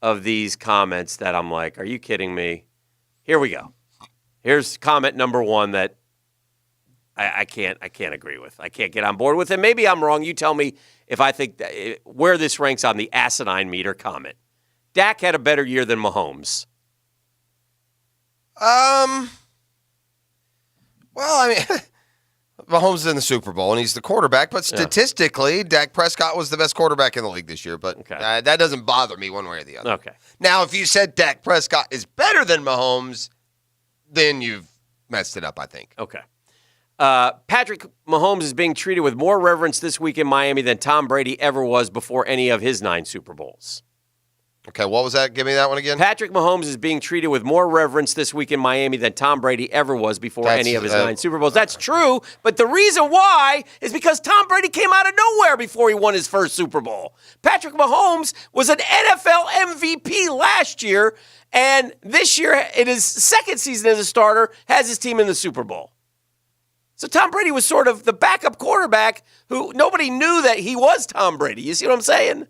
of these comments that I'm like, are you kidding me? Here we go. Here's comment number 1 that I can't agree with. I can't get on board with it. Maybe I'm wrong. You tell me if I think where this ranks on the asinine meter comment. Dak had a better year than Mahomes. Well, I mean, Mahomes is in the Super Bowl, and he's the quarterback. But statistically, Dak Prescott was the best quarterback in the league this year. But that doesn't bother me one way or the other. Okay. Now, if you said Dak Prescott is better than Mahomes, then you've messed it up, I think. Okay. Patrick Mahomes is being treated with more reverence this week in Miami than Tom Brady ever was before any of his 9 Super Bowls. Okay, what was that? Give me that one again. Patrick Mahomes is being treated with more reverence this week in Miami than Tom Brady ever was before any of his 9 Super Bowls. That's true, but the reason why is because Tom Brady came out of nowhere before he won his first Super Bowl. Patrick Mahomes was an NFL MVP last year, and this year, in his second season as a starter, has his team in the Super Bowl. So Tom Brady was sort of the backup quarterback who nobody knew that he was Tom Brady. You see what I'm saying?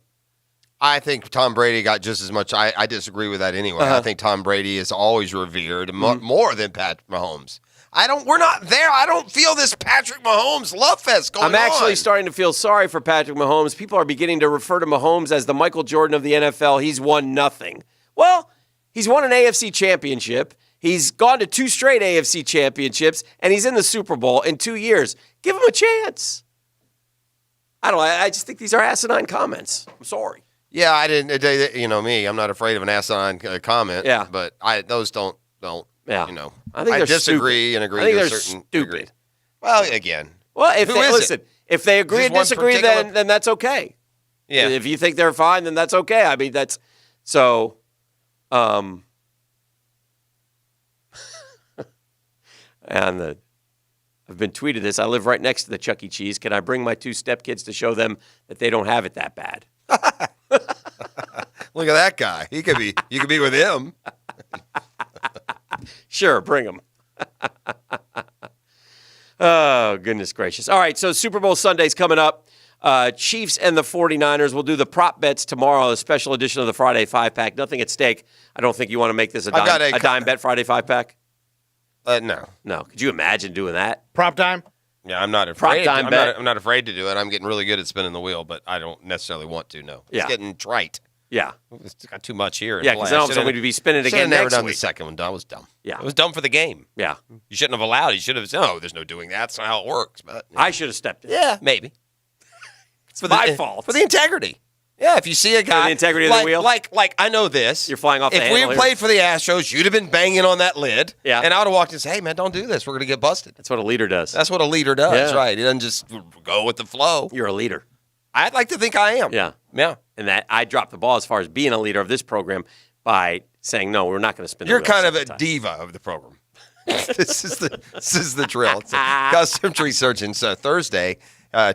I think Tom Brady got just as much. I disagree with that anyway. I think Tom Brady is always revered more than Pat Mahomes. We're not there. I don't feel this Patrick Mahomes love fest going on. I'm actually starting to feel sorry for Patrick Mahomes. People are beginning to refer to Mahomes as the Michael Jordan of the NFL. He's won nothing. Well, he's won an AFC championship. He's gone to 2 straight AFC championships, and he's in the Super Bowl in 2 years. Give him a chance. I just think these are asinine comments. I'm sorry. Yeah, I didn't. You know me. I'm not afraid of an asinine comment. Yeah, but those don't. Yeah, you know. I think they're disagree stupid. and agree. I think to a they're certain stupid. Degree. Well, again. Well, if they agree and disagree, then that's okay. Yeah. If you think they're fine, then that's okay. I mean, that's so. And I've been tweeted this. I live right next to the Chuck E. Cheese. Can I bring my 2 stepkids to show them that they don't have it that bad? Look at that guy. You could be with him. Sure, bring him. Oh, goodness gracious. All right, so Super Bowl Sunday's coming up. Chiefs and the 49ers. We'll do the prop bets tomorrow, a special edition of the Friday 5-pack. Nothing at stake. I don't think you want to make this a dime bet Friday 5-pack? No. No. Could you imagine doing that? Prop time? Yeah, I'm not afraid. I'm not afraid to do it. I'm getting really good at spinning the wheel, but I don't necessarily want to. No, it's getting trite. Yeah, it's got too much here. Yeah, because then all of a sudden we'd be spinning it again. Never done week. The second one. That was dumb. Yeah, it was dumb for the game. Yeah, you shouldn't have allowed. You should have said, "No, there's no doing that. That's not how it works." But I should have stepped in. Yeah, maybe. It's my fault for the integrity. Yeah, if you see a guy, the integrity of the wheel. Like I know this. You're flying off the handle. handle. If we played for the Astros, you'd have been banging on that lid. Yeah. And I would have walked in and said, "Hey, man, don't do this. We're going to get busted." That's what a leader does. That's what a leader does, right? He doesn't just go with the flow. You're a leader. I'd like to think I am. Yeah. Yeah. And that I dropped the ball as far as being a leader of this program by saying, no, we're not going to spin the wheel. You're kind of a diva of the program. This is the drill. It's a custom tree surgeon. So Thursday,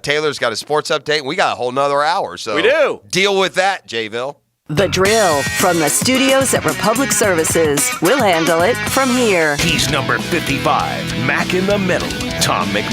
Taylor's got a sports update, and we got a whole nother hour. So we do. Deal with that, Jayville. The Drill from the studios at Republic Services. We'll handle it from here. He's number 55, Mac in the middle, Tom McMahon.